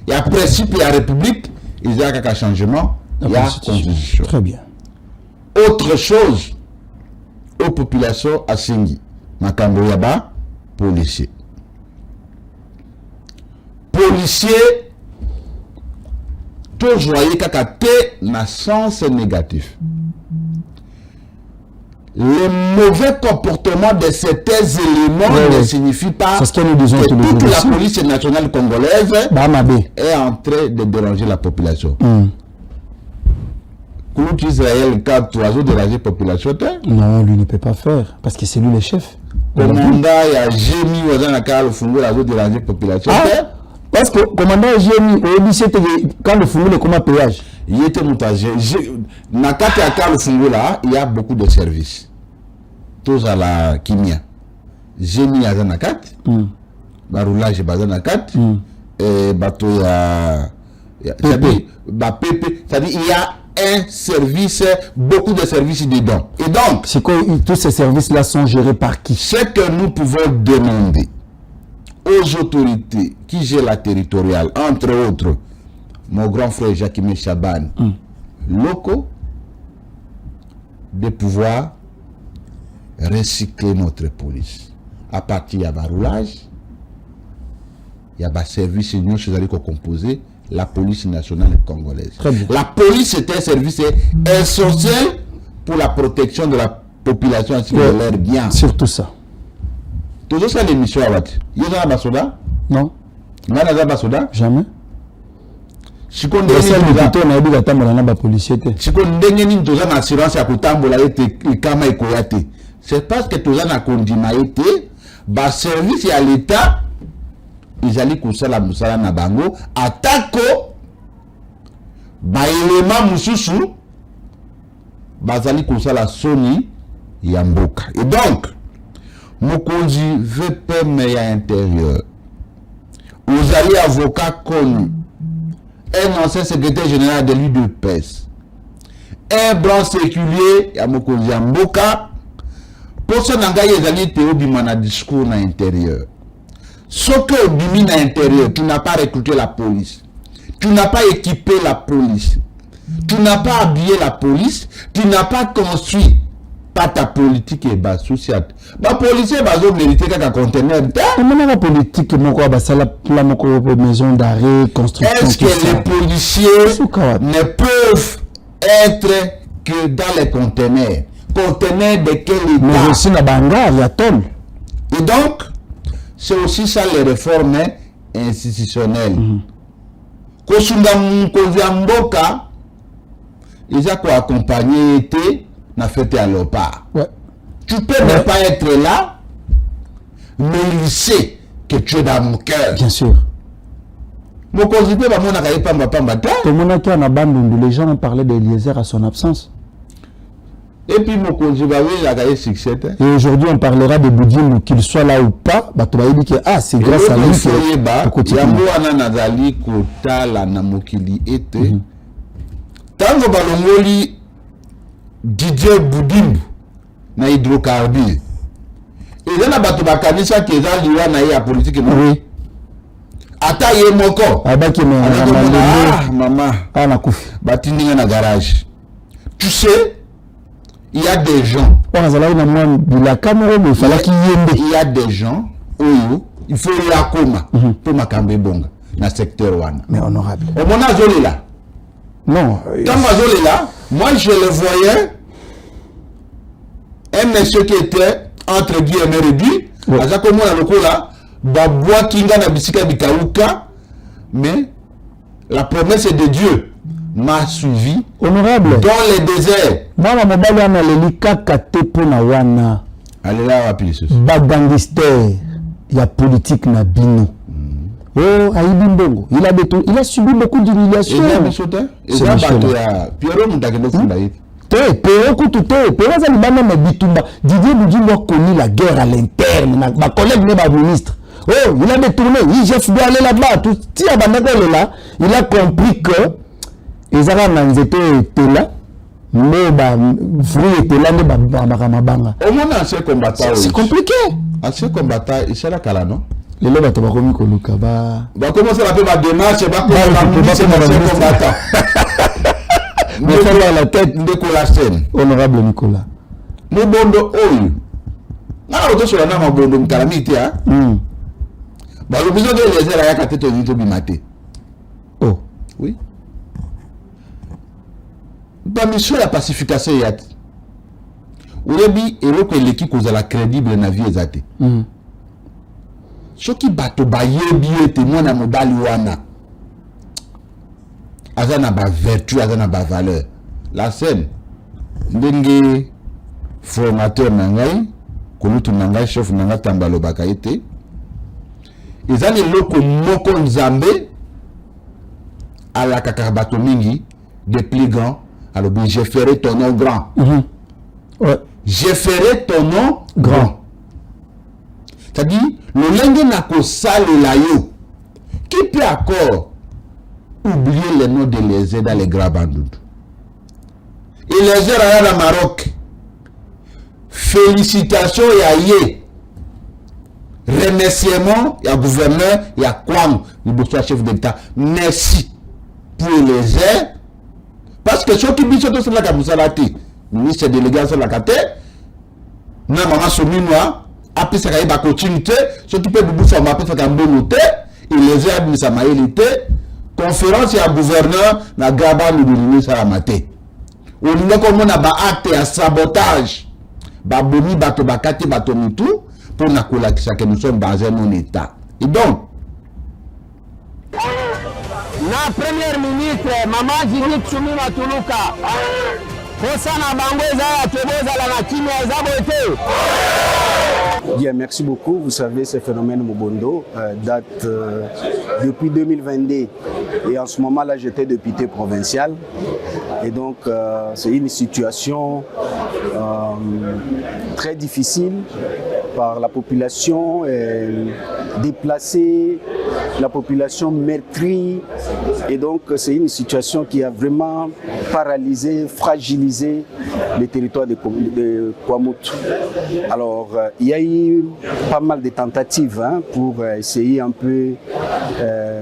[SPEAKER 4] il y a principe, il y a république, il y a un changement, il y a constitution.
[SPEAKER 3] Très bien.
[SPEAKER 4] Autre chose, aux populations à Singi, Makambo Yaba, policier. Policier, tout joyeux kakate na sens négatif. Le mauvais comportement de certains éléments ne signifie pas que toute la police nationale congolaise est en train de déranger la population. Comment Israël, quand tu as dérangé la population?
[SPEAKER 3] Non, lui ne peut pas faire, parce que c'est lui le chef.
[SPEAKER 4] Commandant, il y a Jémi, il a dérangé la population.
[SPEAKER 3] Parce que commandant Jémi, quand le Fungo est comme un péage.
[SPEAKER 4] Il était montagé. Dans le Fungo, il y a beaucoup de services. Tous à la Kimia. Jémi a dans 4. Baroulage est dans 4. Et bateau il y a. C'est-à-dire il y a un service, beaucoup de services dedans. Et donc,
[SPEAKER 3] c'est quoi, tous ces services-là sont gérés par qui?
[SPEAKER 4] Ce que nous pouvons demander aux autorités qui gèrent la territoriale, entre autres, mon grand frère Jacques Chaban, locaux, de pouvoir recycler notre police. À partir de roulage, il y a un service union composé la police nationale congolaise. La police est un service essentiel pour la protection de la population ainsi que de leurs biens.
[SPEAKER 3] Surtout ça.
[SPEAKER 4] Tout ça, l'émission à Wati. Il y a un basoda?
[SPEAKER 3] Non.
[SPEAKER 4] Il y a un basoda?
[SPEAKER 3] Jamais.
[SPEAKER 4] Si on a une assurance à Kutambola et Kama et Koyate, c'est parce que tout ça a continué à service à l'État. Ils allaient coucher la moussala na bango, attaquo, ba élément moussousou, bazali coucher la Sony Yamboka. Et donc, Mokonzi veut permettre à l'intérieur. Vous allez avocat connu, un ancien secrétaire général de l'UDPS, un blanc séculier, à Mokonzi Yamboka, pour ce n'anga yezali théo bimana discours à l'intérieur. Ce que domine à l'intérieur, tu n'as pas recruté la police, tu n'as pas équipé la police, Tu n'as pas habillé la police, tu n'as pas construit pas ta politique et bas social. Ma policier va mériter qu'un conteneur.
[SPEAKER 3] Comment la politique la maison d'arrêt, construction?
[SPEAKER 4] Est-ce que les policiers ne peuvent être que dans les conteneurs? Conteneurs de quel état?
[SPEAKER 3] Mais aussi la Banga, il y a Tom.
[SPEAKER 4] Et donc, c'est aussi ça les réformes institutionnelles. Kosunga Mkonzi Mboka, ils ont accompagné été na fête à l'OPA.
[SPEAKER 3] Ouais.
[SPEAKER 4] Tu peux ne pas être là, mais il sait que tu es dans mon cœur.
[SPEAKER 3] Bien sûr.
[SPEAKER 4] Mon considéré, mon akaye pamba pamba ta.
[SPEAKER 3] Tout le monde qui en abandonné, les gens ont parlé d'Eliezer à son absence.
[SPEAKER 4] Et puis mon considéré, il a gagné succès.
[SPEAKER 3] Et aujourd'hui, on parlera de Boudjim, qu'il soit là ou pas. Bah, tu vas dire que c'est grâce à lui que
[SPEAKER 4] Yambo Ananazali Kota la Namokili était. Tango Balongoli Didier Boudimbu na hydrocarbure. Et là, bato bakanisa qui est dans l'Iran na politique.
[SPEAKER 3] Oui.
[SPEAKER 4] Ata ye moko.
[SPEAKER 3] Abaki me
[SPEAKER 4] maman.
[SPEAKER 3] Ah na koufi.
[SPEAKER 4] Batini na garage. Tu sais, il y a des gens.
[SPEAKER 3] Il
[SPEAKER 4] y a des gens où il faut y akoma pour makambe bonga na secteur wana.
[SPEAKER 3] Mais honorable.
[SPEAKER 4] Et mon azoli là.
[SPEAKER 3] Non.
[SPEAKER 4] Quand Mazol est là, moi je le voyais, un monsieur qui était entre guillemets réduit, à ça comme on a le coup là, Babwa Kinga na bisika bikauka, mais la promesse de Dieu m'a suivi.
[SPEAKER 3] Honorable.
[SPEAKER 4] Dans les déserts.
[SPEAKER 3] Moi, ma mobile ana lelika kate pona wana.
[SPEAKER 4] Allez là, rapide ce.
[SPEAKER 3] Bagangster, il y a politique na bino. Oh, Aïbi Mbongo, il a subi beaucoup d'humiliation.
[SPEAKER 4] C'est Pierrot Moudageno Fundaït.
[SPEAKER 3] Pierrot Koutouté, Pierrot Zalibana Mabitumba, Didier Boudjimbo a connu la guerre à l'interne, ma collègue n'est pas ministre. Oh, il a détourné, Jeff doit aller là-bas, tout si Abandako est là, il a compris que les Arabes étaient là, mais fruits étaient là, mais Makamabanga.
[SPEAKER 4] Au moins, ancien combattant.
[SPEAKER 3] C'est compliqué.
[SPEAKER 4] Ancien combattant, il sera là, non?
[SPEAKER 3] Les lois bato bakomi koluka ba
[SPEAKER 4] comment ça va démarche ba combattant. Mais ça à la tête de Colasen.
[SPEAKER 3] Honorable Nicolas.
[SPEAKER 4] Mo bondo oyo. Na auto sur na ma bondo mkalamiti ha. Ba le besoin de les aider à katé to nito bimate.
[SPEAKER 3] Oh,
[SPEAKER 4] oui. Ba mission la pacification yat. Oyebi eloko eleki kozala crédible na vie ezate. Ce qui bato bayebi ete mwana mobali wana azana ba vertu azana ba valeur. La scène ndenge formateur nangai kolutu nangai chef nanga tambalo bakayete ezali loko moko nzambe ala kaka bato mingi de plus grand. Alors je ferai ton nom grand.
[SPEAKER 3] Ouais.
[SPEAKER 4] Je ferai ton nom grand. C'est-à-dire, le lingue n'a qu'au sale la yo. Qui peut encore oublier les noms de les dans les grands bandouds? Et les aides à la Maroc. Félicitations yé. Remerciements à gouverneur et à Kwang, le bonsoir chef d'État. Merci pour les aides. Parce que ceux qui disent que c'est la Kabousalati, ministre délégué sur la Kate, n'a maman souminois. Après ça, il y a une continuité. Ce qui peut vous faire après ça, il y a une bonne note. Et les aides, mais ça m'a élité. Conférence, il y a un gouverneur, na Gaba, nous nous ça a maté. On a comme on a un acte à sabotage. Babomi, bato bakati, bato mitou. Pour na kola que nous sommes dans un bon état. Et donc,
[SPEAKER 6] na premier ministre, Maman Judith Suminwa Tuluka.
[SPEAKER 7] Bien, merci beaucoup. Vous savez, ce phénomène Mobondo date depuis 2022. Et en ce moment-là, j'étais député provincial. Et donc, c'est une situation très difficile par la population et déplacer la population meurtrie. Et donc, c'est une situation qui a vraiment paralysé, fragilisé les territoires de Kwamouth. Alors, il y a eu pas mal de tentatives pour essayer un peu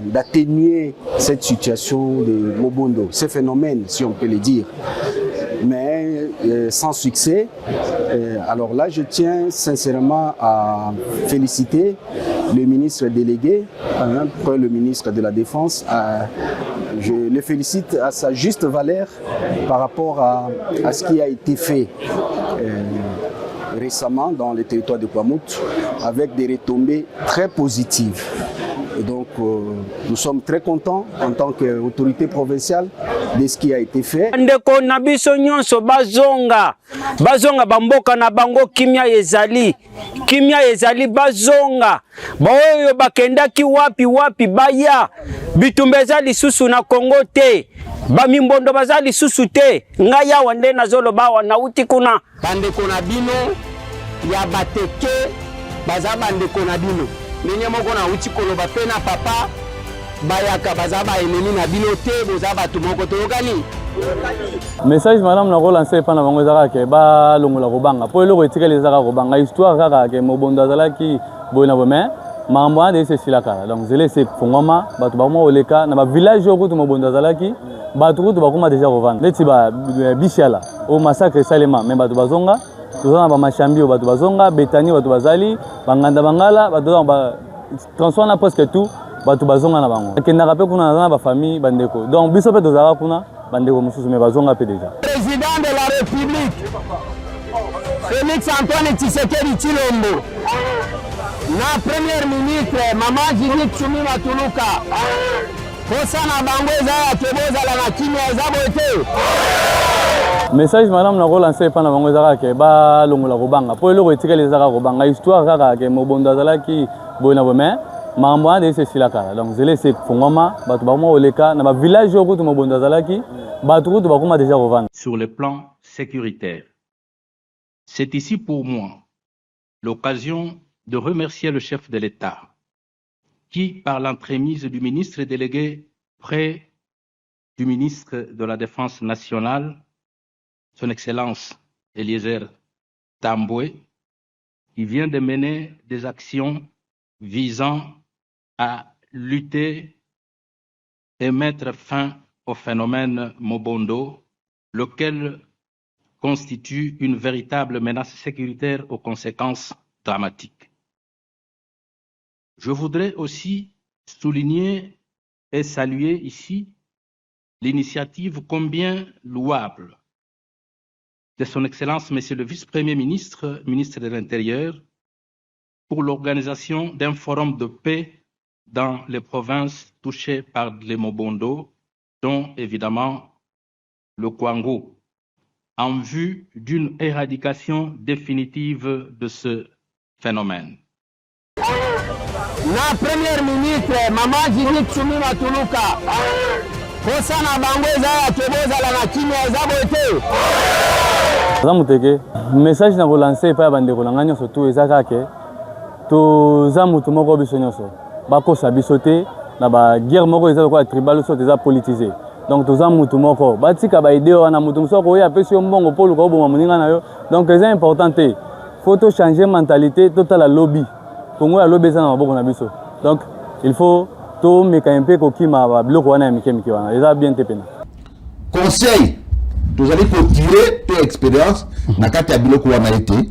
[SPEAKER 7] d'atténuer cette situation de Mobondo, ce phénomène, si on peut le dire. Mais sans succès. Alors là, je tiens sincèrement à féliciter le ministre délégué, le ministre de la Défense. Je le félicite à sa juste valeur par rapport à ce qui a été fait récemment dans le territoire de Kwamouth, avec des retombées très positives. Et donc, nous sommes très contents en tant qu'autorité provinciale de ce qui a été fait.
[SPEAKER 6] Ndeko na biso nyonso bazonga bamboka na bango kimia ezali bazonga baoyo bakendaki wapi baya bitumba ezali susu na Kongo te bamimbondo bazali susu te ngai awa nde nazoloba awa nauti kuna bandeko na bino ya bateke baza bandeko na bino nenye moko na uti koloba pe na papa bayaka baza ba enemi na bino te boza bato moko toyokani.
[SPEAKER 8] Message madame na relancer pa na bango ezaka ke ba longola kobanga po eloko etikali ezaka kobanga histoire kaka ke Mobondo azalaki boyina bome makambo wana ese silaka donc zele se fungoma bato bakoma oleka na ba village oyo kutu Mobondo azalaki bato kutu bakoma déjà kovanda leti ba bisiala o massacre salema mais bato bazonga tozana ba mashambi bato bazonga betani bato bazali banganda bangala bato ba transforma presque tout bato bazonga na bango kendaka pe kuna na ba famille bandeko donc biso pe tozala kuna bandeko mususu me bazonga pe déjà.
[SPEAKER 6] Président de la République Félix Antoine Tshisekedi Tshilombo na premier ministre Mama Judith Suminwa Tuluka kosana bango ezala kebozala na kimia ezabo te.
[SPEAKER 8] Message madame na relancer pa na bango ezaka ke ba longola kobanga po eloko etikali ezaka kobanga histoire kaka ke Mobondo azalaki boyina bome makambo wana ese silaka donc zele se fungoma bato bakoma oleka na ba village oyo kutu Mobondo azalaki bato kutu bakoma déjà kovanda.
[SPEAKER 9] Sur le plan sécuritaire, c'est ici pour moi l'occasion de remercier le chef de l'État qui, par l'entremise du ministre délégué près du ministre de la Défense nationale, son Excellence Eliezer Tambwe, qui vient de mener des actions visant à lutter et mettre fin au phénomène Mobondo, lequel constitue une véritable menace sécuritaire aux conséquences dramatiques. Je voudrais aussi souligner et saluer ici l'initiative combien louable de son Excellence, Monsieur le Vice-Premier ministre, ministre de l'Intérieur, pour l'organisation d'un forum de paix dans les provinces touchées par les Mobondo, dont évidemment le Kwango, en vue d'une éradication définitive de ce phénomène.
[SPEAKER 6] Na premier ministre Mama Judith Suminwa Tuluka kosana bango ezala kebozala na kimia ezabo te.
[SPEAKER 8] Zamuteke message na relancer pa bandeko na nganya surtout ezaka ke to zamutu moko biso nyonso bakosa biso te na ba guerre moko ezala ko tribal so eza politisé donc to zamutu moko batika ba idée wana mutu msoko oya pesi yo mbongo polu ko boma muninga na yo donc c'est important te faut to changer mentalité total la lobby Congo ya lobby ça na maboko na biso donc il faut to meka un peu kokima ba biloko wana ya mikemiki wana eza bien te pena
[SPEAKER 4] conseil tozali kotirer pe expérience na kati ya biloko wana ete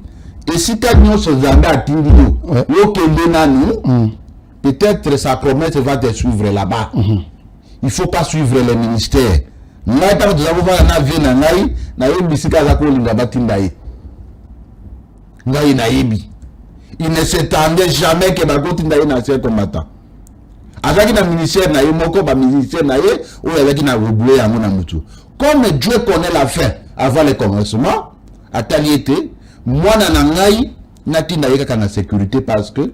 [SPEAKER 4] esika nyonso nzambe atindi yo okende nanu peut-être sa promesse va te suivre là-bas. Il faut pas suivre les ministères. Ngai ta tozali kovanda na vie na ngai nayebi sika aza kolinga batinda ye ngai nayebi. Il ne s'attendait jamais que bakotinda ye na ancien combattant. Azaki na ministère na ye moko ba ministère na ye ou azaki na rebouler yango na mutu. Comme Dieu connaît la fin avant le commencement, atali ete mwana na ngai natinda ye kaka na sécurité parce que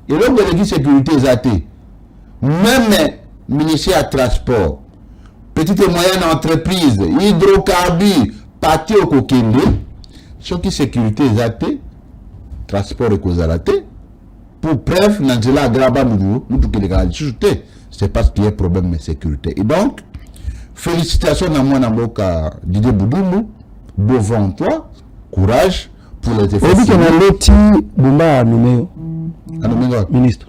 [SPEAKER 4] elongo eleki sécurité eza te. Même ministère ya transport, petite et moyenne entreprise, hydrocarbures, parti au kokende, soki sécurité eza te, transport ekozala te, pour preuve nanzela agraba mutu keleka chuté c'est parce qu'il y a un problème de sécurité. Et donc félicitations à moi Namboka Didier Boudumbu, devant toi, courage pour les efforts.
[SPEAKER 3] On dit qu'on a loti Bumba à nommé ministre.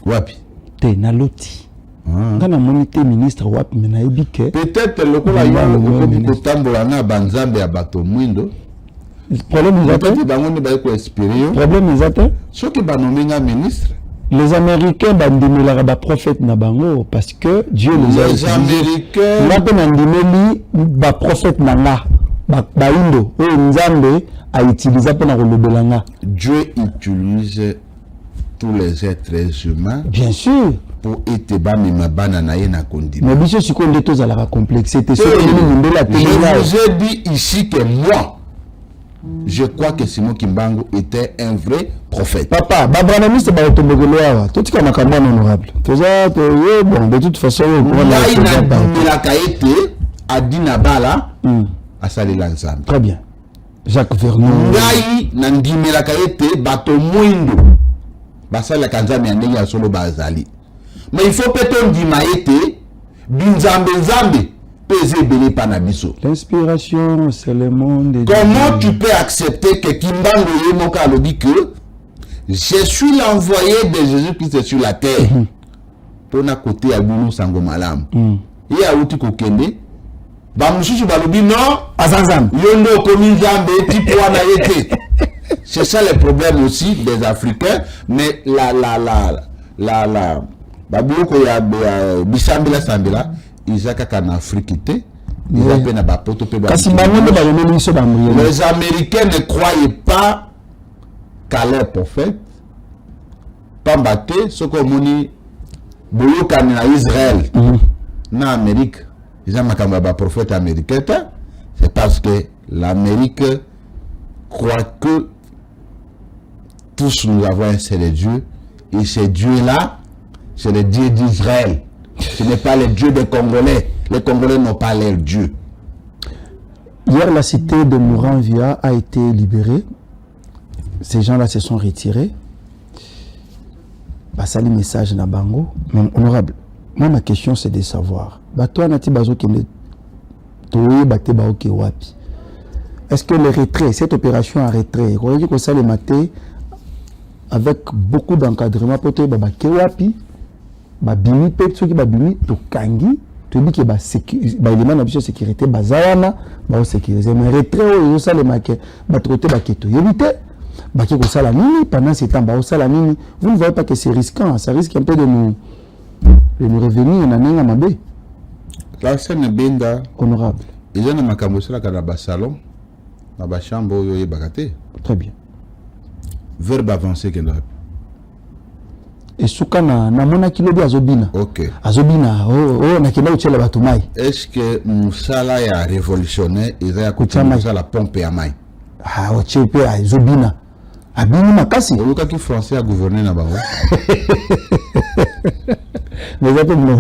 [SPEAKER 4] Wapi
[SPEAKER 3] te na loti nga na moni te ministre wapi me nayebi ke
[SPEAKER 4] peut-être lokola yo kotambola na banzambe ya bato mwindo
[SPEAKER 3] problème ezate
[SPEAKER 4] bango nde baye koespérer
[SPEAKER 3] problème ezate
[SPEAKER 4] soki banome nga ministre.
[SPEAKER 3] Les Américains bandimelaka ba prophète na bango parce que Dieu les
[SPEAKER 4] Américains
[SPEAKER 3] nga pe nandimeli ba prophète na nga ba indo oyo nzambe a utilisé pour na kolobela nga.
[SPEAKER 4] Dieu utilise tous les êtres humains,
[SPEAKER 3] bien sûr,
[SPEAKER 4] pour être bana na ye na kondima.
[SPEAKER 3] Mais biso sikonde tozalaka complexité.
[SPEAKER 4] Je vous ai dit ici que moi je crois que Simon Kimbangu était un vrai prophète.
[SPEAKER 3] Papa, Babranami c'est ba tombogoloa. Tout ce qu'on a comme honorable. Bon, de toute façon,
[SPEAKER 4] la kaete Adina Bala a salé l'ensemble.
[SPEAKER 3] Très bien. Jacques Vernon.
[SPEAKER 4] Ngai nandime la kaete bato mwindo. Basa la kanzami andenge ya solo bazali. Mais il faut peut-être ndimaete binzambe nzambe.
[SPEAKER 3] L'inspiration, c'est le monde.
[SPEAKER 4] Comment tu peux accepter que Kimbangu Yemoka le dit que je suis l'envoyé de Jésus-Christ sur la terre pour na côté à Gounou Sangomalam. Et à Outi Kokende, Bamususu Balobi non,
[SPEAKER 3] Azanzam.
[SPEAKER 4] Yondo Kominzambe, Tipouana Yete. C'est ça le problème aussi des Africains, mais Babouko ya Bisambila Sambila. Les Américains ne croyaient pas qu'à leur prophète, Pambate, ce qu'on dit, Israël, en Amérique, ils ont un prophète américain, c'est parce que l'Amérique croit que tous nous avons un seul Dieu, et ce Dieu-là, c'est le Dieu d'Israël. Ce n'est pas le Dieu des Congolais. Les Congolais n'ont pas leur Dieu.
[SPEAKER 3] Hier, la cité de Mouranvia a été libérée. Ces gens-là se sont retirés. Basali message na bango. Mais honorable, moi ma question c'est de savoir. Toi, nati bazo kende toye bate baoke wapi. Est-ce que le retrait, cette opération en retrait, vous voyez que ça le maté avec beaucoup d'encadrement pour te babake wapi? Babimi pe soki babimi to kangi to dit que ba élément na biso sécurité bazawana ba sécuriser mais retrait o ça le maké ba troté ba keto éviter ba ke ko sala nini pendant ce temps ba sala nini vous ne voyez pas que c'est risquant, ça risque un peu de nous revenir na nenga mabe
[SPEAKER 4] la scène benda
[SPEAKER 3] honorable
[SPEAKER 4] ils ont makambo sala ka ba salon na ba chambre yo yebakate
[SPEAKER 3] très bien
[SPEAKER 4] verbe avancé que
[SPEAKER 3] et soukana na mona kilobi azobina.
[SPEAKER 4] OK.
[SPEAKER 3] Azobina na kenda uchela batu mai.
[SPEAKER 4] Est-ce que musala ya révolutionnaire ils a la pompe ya mai?
[SPEAKER 3] Ah ochepe azobina. Abini makasi.
[SPEAKER 4] Oluka ki français a gouverner na bango.
[SPEAKER 3] Mais ça non.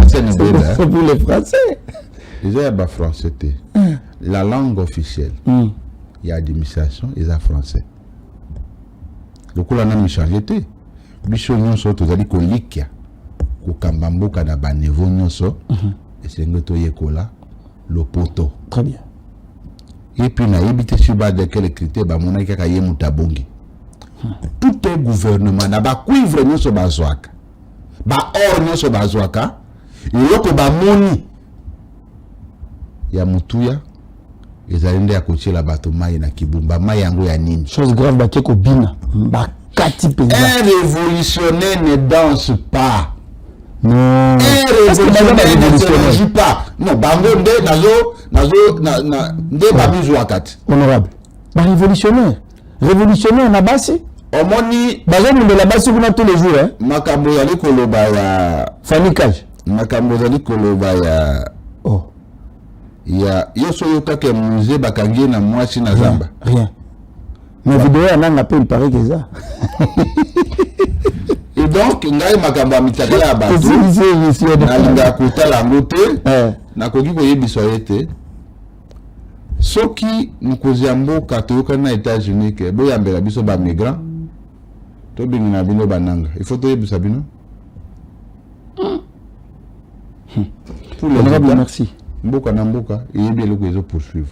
[SPEAKER 4] C'est
[SPEAKER 3] pour les français.
[SPEAKER 4] Ils ont pas français. La langue officielle. Il y a administration, ils ont français. Le coup là n'a pas changé. Biso nyonso tozali kolikia kokamba mboka na ba niveau nyonso esengo toyekola lopoto.
[SPEAKER 3] Très bien.
[SPEAKER 4] Et puis na yebite sur base de quel critère ba mona kaka ye mutabongi. Tout un gouvernement na ba cuivre nyonso bazwaka. Ba or nyonso bazwaka. Yoko ba moni ya mutuya ezalende ya kochela bato mai na kibumba mai yango ya nini.
[SPEAKER 3] Chose grave baké ko bina.
[SPEAKER 4] Un révolutionnaire ne danse pas.
[SPEAKER 3] Non.
[SPEAKER 4] Un révolutionnaire ne se joue pas. Non, bango nde babizu wakati.
[SPEAKER 3] Honorable. Ba révolutionnaire. Révolutionnaire na basi.
[SPEAKER 4] Omoni
[SPEAKER 3] bazo munde la basi kuna tous les jours hein.
[SPEAKER 4] Makambo yali koloba ya
[SPEAKER 3] fanikage.
[SPEAKER 4] Makambo yali koloba ya ya yoso yokake musée bakangi na mwasi na zamba.
[SPEAKER 3] Rien. Mais vidéo on appelle, il paraît que ça.
[SPEAKER 4] Et donc ngai makamba mitakala ya bato na linga kutala ngote na koki koyebisa ete soki mukozi ya mboka toyoka na États-Unis ke boyambela biso ba migrants To bingina bino bananga. Il faut te yebisa bino.
[SPEAKER 3] Honorable, merci.
[SPEAKER 4] Mboka na mboka, yebi eloko ezo poursuivre.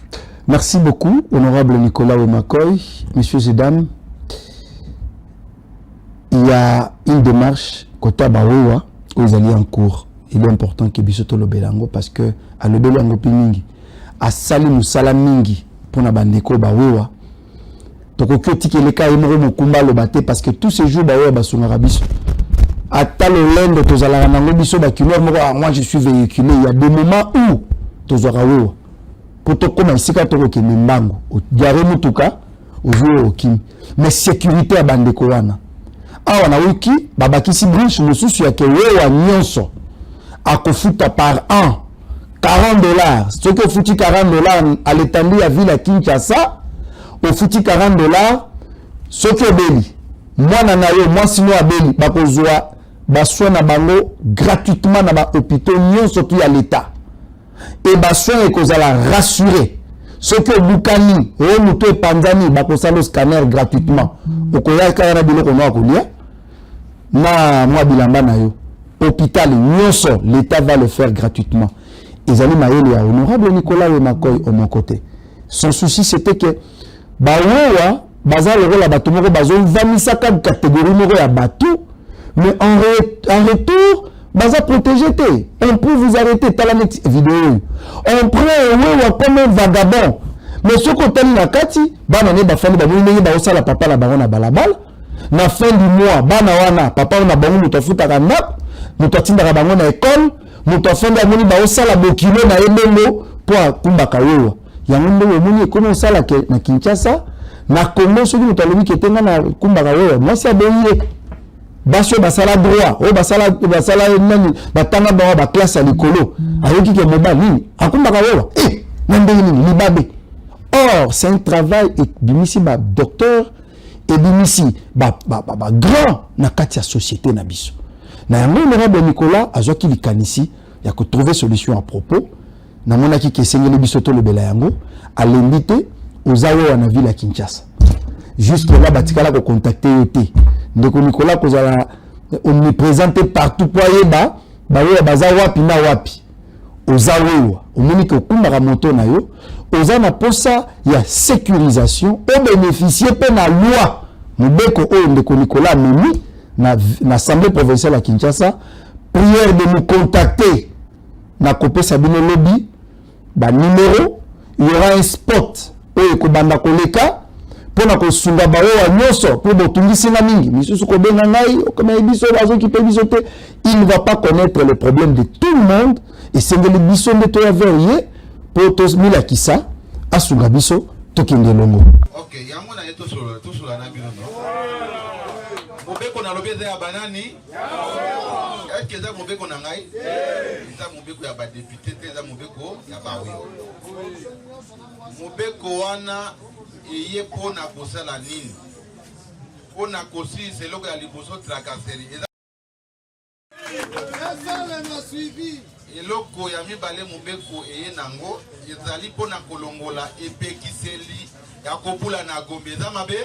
[SPEAKER 3] Merci beaucoup, honorable Nicolas Wemakoy, messieurs et dames. Il y a une démarche côté Bawewa où ils allaient en cours. Il est important que Bisoto le Belango parce que à le Belango Pimingi, à Sali Moussala Mingi pour na bandeko Bawewa. Donc au critique les cas ils m'ont combat le battre parce que tous ces jours Bawewa basungara biso. À Talolendo tozala nango biso bakino moi je suis véhiculé. Il y a des moments où tozara Wewa. Pour te comme ici quand on kende mbango, au diare mutuka, au jour au kim. Mais sécurité à bandeko wana. Ah, on a wiki, babakisi branche, nous souci à que wewa nyonso. A kofuta par an, $40. Ce que fouti $40 à l'étendue à ville à Kinshasa, au fouti $40, ce que beli. Moi nanayo, moi sino à beli, bakozwa, baswa na bango gratuitement na ba hôpitaux nyonso tout à l'état. Et baswa et kozala rassuré. Ce que Bukani, Remuto et Panzani, bakosalo scanner gratuitement. Okoya kaya biloko no akolia. Na moi bilamba na yo hôpital nyonso l'état va le faire gratuitement. Ezali mayele ya honorable Nicolas Wemakoy au mon côté. Son souci c'était que bawewa bazal rola bato moko bazo vamisa ka catégorie moko ya bato mais en retour baza protéger té. On peut vous arrêter talanet vidéo. On prend wewa comme un vagabond. Mais ce côté na kati bana ne ba fani ba moni ba osala papa la barona balabala. Na fin du mois, bana wana, papa wana bango muto futa ka ndap, muto tinda bango na école, muto fenda moni ba osala bokilo na ebengo pour kumba kawewa. Yango ndo moni ekono osala ke na Kinshasa, na Congo soki muto lobi ketenga na kumba kawewa, moi c'est aboyé. Basho basala droit, o basala nani, batanga ba classe à l'écolo. Ayoki ke moba nini, akumba kawewa. Nande nini libabe. Or, c'est un travail et bimisi ba docteur et bimisi grand na kati ya société na biso. Na yango honorable Nicolas azoki likanisi ya ko trouver solution à propos. Na monaki ke sengeli biso to le bela yango à l'invité aux awa na ville ya Kinshasa. Juste là batikala ko contacter yote. Ndeko Nicolas kozala omniprésente partout pour yeba bawe baza wapi na wapi. Ozawewa omoni ko kumba moto na yo oza posa ya sécurisation au bénéficier pe na loi mubeko o ndeko Nicolas memi na assemblée provinciale à Kinshasa prière de nous contacter na kopesa bino lobby ba numéro il y aura un spot o ko banda koleka pour na ko sunga ba o nyonso pour botungisi na mingi misusu ko benga ngai comme biso bazo ki pe biso te il ne va pas connaître le problème de tout le monde et c'est de biso de to averier pour tous mila kisa asunga biso tokende longo.
[SPEAKER 10] OK, yango na eto sur la nabino no. Mobeko na lobeza ya banani? Est-ce que ça mobeko na ngai? Ça mobeko ya ba député, ça mobeko ya ba wi. Mobeko wana eye pona kosala nini? Pona kosi c'est loko ya liboso tracasserie. Eloko ya mibale mobeko eye nango ezali pona kolongola epekiseli ya kopula na Gombe za mabe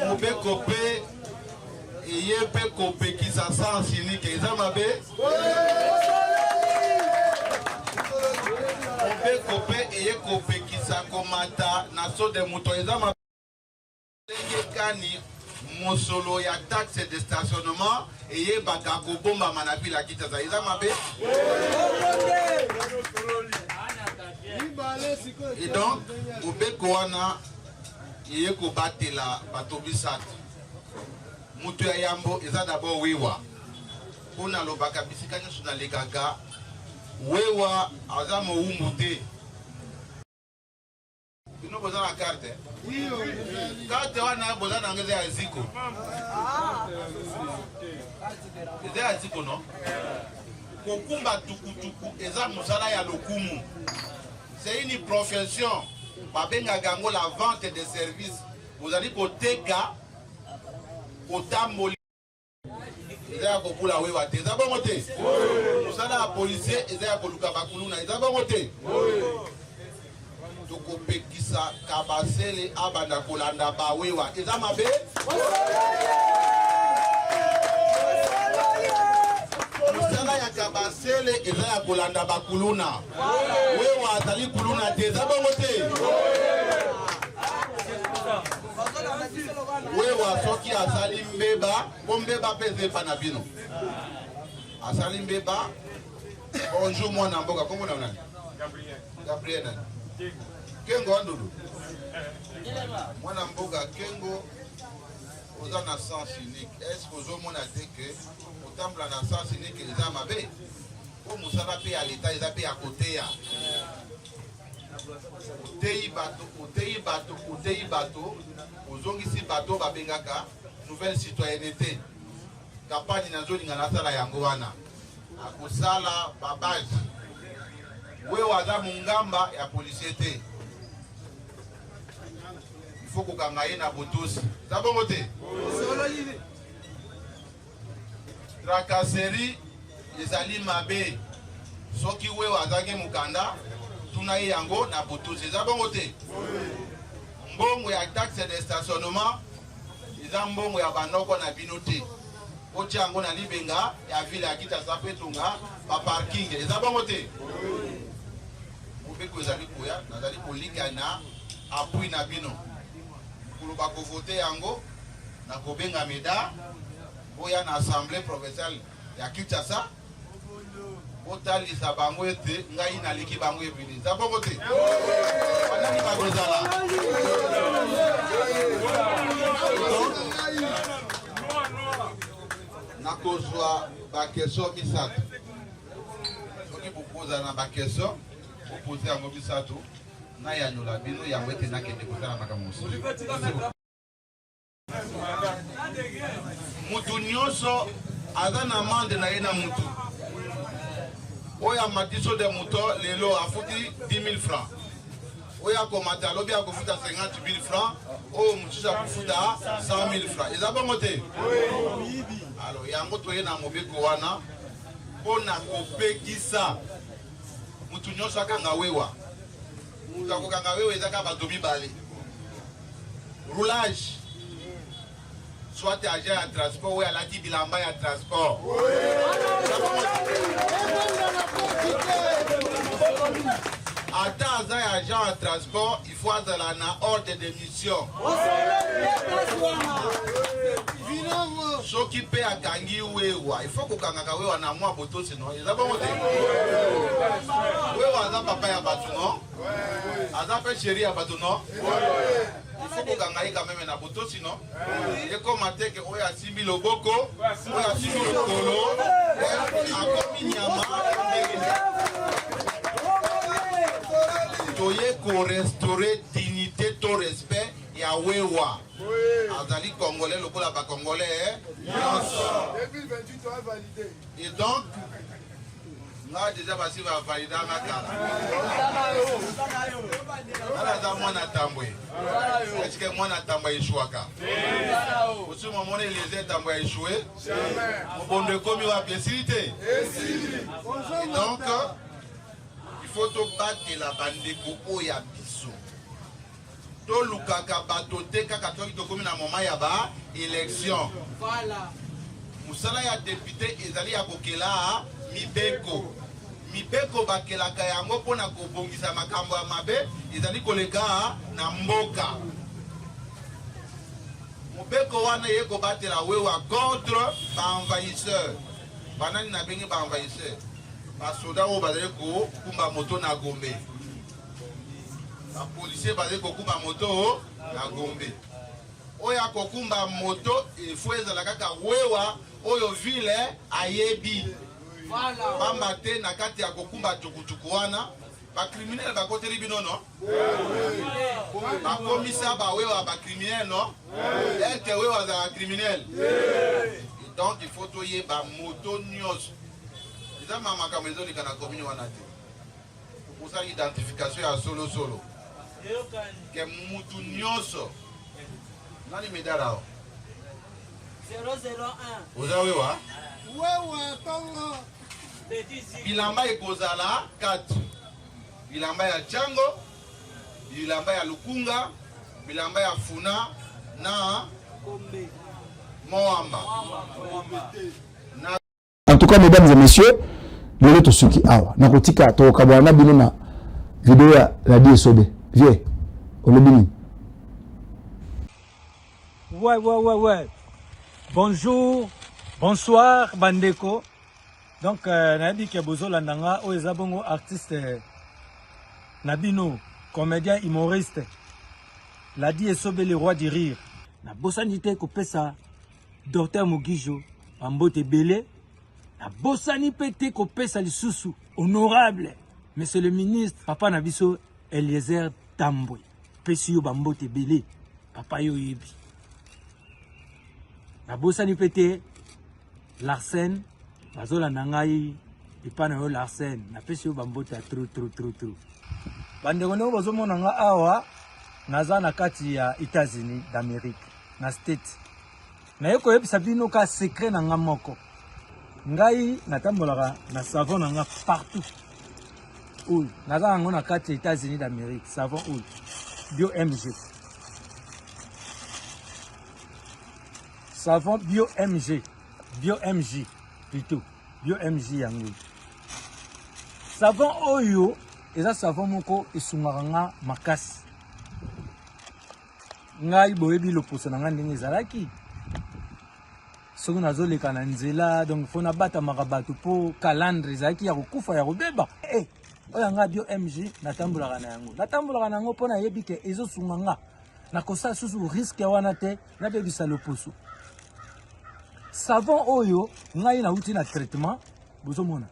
[SPEAKER 10] mobeko pe eye pe kopekisa sans unique za mabe mobeko pe eye kopekisa komata na so de moto za mabe kani mosolo ya taxe de stationnement et bakako bomba manapi la Kinshasa eza mabe et donc obeko wana yeye ko batela bato bisatu mutu ya yambo eza d'abord wewa pona lobaka bisika nyoso na lekaka wewa aza moumbu te nous avons la carte. Carte wana boza na ngeze ya ziko. Eza ya ziko no? Kokumba tukutuku eza musala ya lokumu. C'est une profession. Babenga gango la vente des services. Vous allez koteka otamboli. Eza ya kokula wewa te. Eza bongo te? Musala ya policier eza ya koluka bakuluna. Eza bongo te? tokopekisa kabasele abanda kolanda bawewa eza mabe mosala ya kabasele eza ya kolanda bakuluna wewa azali kuluna te eza bongo te wewa soki asali mbeba po mbeba mpe eza epa na bino asali mbeba bonjour mwana mboka kombo na nani Gabriel nani Kengo Andulu mwana mboka Kengo oza na sens unique est-ce que ozomona te ke otambula na sens unique eza mabe po mosala mpe ya leta eza mpe ya koteya oteyi bato ozongisi bato babengaka nouvelle citoyenneté campagne nazolinga nasala yango wana akosala babage wewe aza mungamba ya policier te ifo kokanga ye na botosi za bongo te tracasserie ezali mabe soki wewe azaki mukanda tuna ye yango na botosi za bongo te mbongo ya taxe de stationnement eza mbongo ya banoko na bino te otia yango na libenga ya ville ya Kinshasa pe tunga ba parking eza bongo te mobeko ezali koya nazali kolika na appui na bino koloba kovote yango na kobenga meda boya na assemblée provinciale ya Kinshasa botalisa bango ete ngai naliki bango ebili eza bongo te banani bakozala nakozwa bakestion misato soki bokoza na bakestion opose yango misato nayanyola bino yango ete nakende kosala makambo mosusu mutu nyonso aza na mande na ye na mutu oyo amatiso de moto lelo afuti 10 000 francs oyo akomata alobi akofuta 50 000 francs oyo mosusu akofuta 100 000 francs eza bongo te alors yango toye na mobeko wana mpona kopekisa mutu nyonso akanga wewa mutu akokanga wewa ezaka bato mibale roulage soit agent ya transport oyo alati bilamba ya transport ata aza ya agent ya transport il faut azala na ordre de mission soki mpe akangi wewa il faut kokangaka wewa na mwa botosi no eza bongo te wewa aza papa ya bato no aza mpe sheri ya bato no il faut kokanga ye quand même na botosi no ekoma te ke oyo asimbi loboko oyo asimbi lokolo akomi nyama toye korestaurer dignité to respect ya wewa azali congolais lokola ba congolais et donc nga déjà basi ba valida nga kala ala za mwana tambwe est-ce que mwana tambwe échouaka osu momone les tambwe échoué mobondo komi wa piécité et donc il faut to battre la bandeko oya biso to lukaka bato te kaka toki tokomi na moment ya ba élection voilà musala ya député ezali ya kokela mibeko bakelaka yango mpona kobongisa makambo ya mabe ezali koleka na mboka mobeko wana ye kobatela wewa contre baenvahisseur banani na bengi baenvahisseur basoda oyo bazali kokumba moto na Gombe bapolisier bazali kokumba moto na Gombe oyo akokumba moto efo ezala kaka wewa oyo ville ayebi pamba te na kati ya kokumba tukutuku wana bakriminele bakoteli bino no bakomisa bawewa bakriminele no ete wewa azala criminel donc il faut toyeba moto nyonso eza makambo ezolika na commune wana te okosala identification ya solosolo ke mutu nyonso nani medala o 001 oza wewa
[SPEAKER 2] Congo
[SPEAKER 10] bilamba ekozala 4 bilamba ya Tchango bilamba ya lukunga, bilamba ya funa na moamba.
[SPEAKER 3] En tout cas, mesdames et messieurs, le to suki awa na kotika to kabana bino na vidéo ya la DSOB. Viens. Olobini.
[SPEAKER 11] Ouais. Bonjour, bonsoir, Bandeko. Donc, Nabi Kebozo Landanga, Oezabongo, artiste, Nabino, comédien humoriste, la DSOB, le roi du rire. Na bosanité kopesa, Docteur Mugijo, Ambote Belé, na bosanité kopesa lisusu, honorable, monsieur le ministre, Papa Nabiso, Eliezer Tambwe, Pesio Bambote Belé, Papa Yoyebi. Na bosani pete Larsen bazola nangai ipana yo Larsen na pesi yo bambota trop bande kono bazo mona nga awa naza na kati ya États-Unis d'Amérique na state na yeko yebisa bino ka secret na nga moko ngai natambolaka na savon na nga partout oul naza ngo na kati ya États-Unis d'Amérique savon oul bio MG savon bio MG plutôt bio MG yango savon oyo eza savon moko esungaka makasi ngai boyebi loposo na nga ndenge ezalaki soki nazoleka na nzela donc fo nabatamaka bato mpo calandre ezalaki ya kokufa ya kobeba oyo nga bio MG natambolaka na yango mpo nayebi ke ezosunga nga nakosala susu riske wana te nabebisa loposo savon oyo ngai nauti na traitement bozomona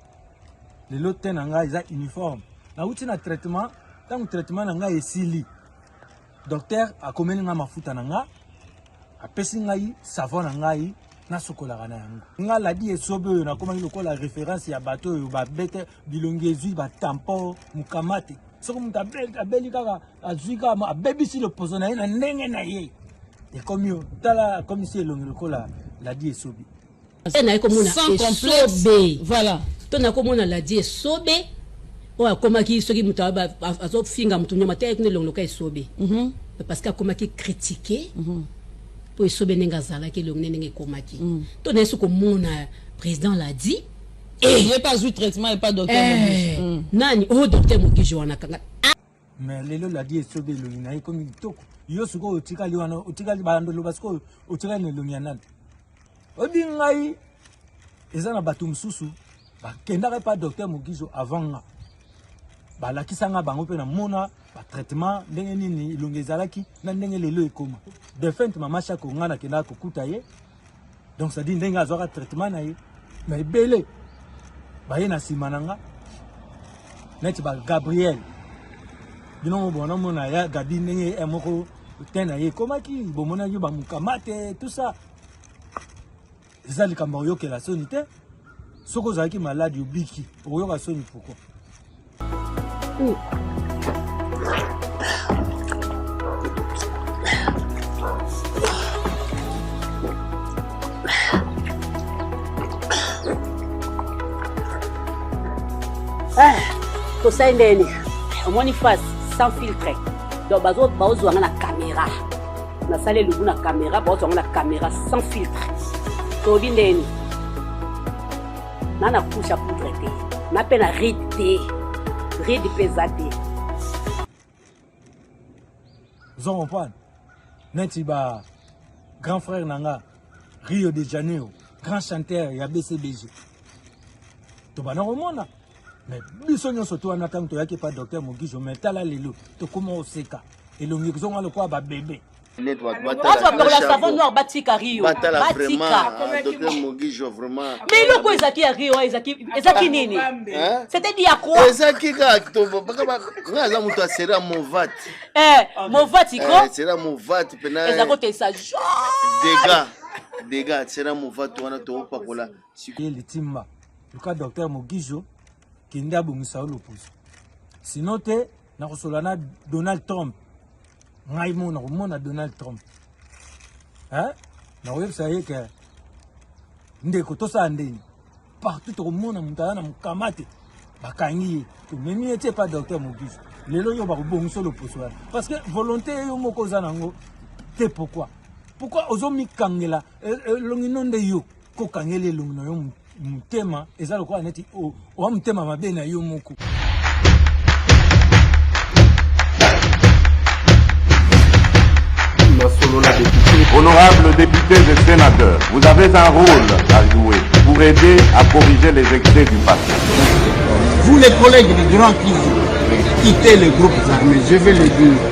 [SPEAKER 11] lelo te na ngai eza uniforme nauti na traitement ntango traitement na ngai esili docteur akomeli ngai mafuta na ngai apesi ngai savon na ngai nasokolaka na yango ngai ladi esobe oyo nakomaki lokola référence ya bato oyo babete bilongi ezwi batampo mukamate soki moto abeli kaka azwi kaka abebisi loposo na ye na ndenge na ye ekomi yo tala akomisi elongi lokola la die sobe.
[SPEAKER 12] Sans complexe. Voilà. Ton a comme on a la die sobe. Ou a comme qui ce qui m'a azo finga mtunya maté ne long loka sobe. Parce que comme qui critiquer pour sobe nengazala qui long nenge komaki. Ton est ce que mon président l'a dit.
[SPEAKER 13] Il n'y a pas eu traitement et pas docteur Mugijo.
[SPEAKER 12] Nani oh docteur Mugijo wana kanga.
[SPEAKER 11] Mais lelo la die sobe lo na comme toko. Yo suko otikali wana otikali bando lo basko otikali ne lo nyanana. Odi ngai eza na bato mususu bakendaka pa docteur Mugijo avant nga balakisanga bango pe na mona ba traitement ndenge nini ilongi ezalaki na ndenge lelo ekoma defense mama shako nga na kenda kokuta ye donc ça dit ndenge azwaka traitement na ye na ebele baye na nsima na nga neti ba Gabriel bino bona mona ya Gabi ndenge emoko tena ye komaki bomona yo bamukamate tout ça eza likambo oyokela soni te soki ozalaki maladi obiki okoyoka soni pourquoi
[SPEAKER 12] tosali ndeni omoni face sans filtre donc bazozwanga na caméra nasali elubu na caméra bazozwanga na caméra sans filtre tobi ndeni nana kusha poudre te nape na ride te ride peza te
[SPEAKER 11] zo comprendre neti ba grand frère nanga Rio de Janeiro grand chanteur ya BCBG to bana komona mais biso nyonso to wana tango toyaki pa docteur Mugijo mais tala lelo tokoma oseka elongi kozonga lokwa ba bébé
[SPEAKER 12] la savon noir batika Rio batika
[SPEAKER 14] docteur Mugijo vraiment
[SPEAKER 12] mais le quoi ezaki ya Rio ezaki nini c'était dit à quoi
[SPEAKER 14] ezaki ka to baka ngaza muto asera movat
[SPEAKER 12] movat iko
[SPEAKER 14] sera movat pena
[SPEAKER 12] ezako te sa
[SPEAKER 14] dégâts sera movat wana to pakola
[SPEAKER 11] litimba luka docteur Mugijo kende abongisa loposo sinon te na kosolana Donald Trump ngai mona komona Donald Trump na koyebisa ye ke ndeko tosala ndeni partout tokomona moto aza na mokamate bakangi même était pas docteur Mobutu lelo yo ba bonso le posoir parce que volonté yo moko zanango te pourquoi ozomi kangela longinonde yo ko kangele longino yo mutema ezalo kwa neti o mutema mabe na yo moko.
[SPEAKER 1] Honorables députés et sénateurs, vous avez un rôle à jouer pour aider à corriger les excès du passé.
[SPEAKER 2] Vous les collègues du Grand Kivu, quittez les groupes armés, je vais le dire.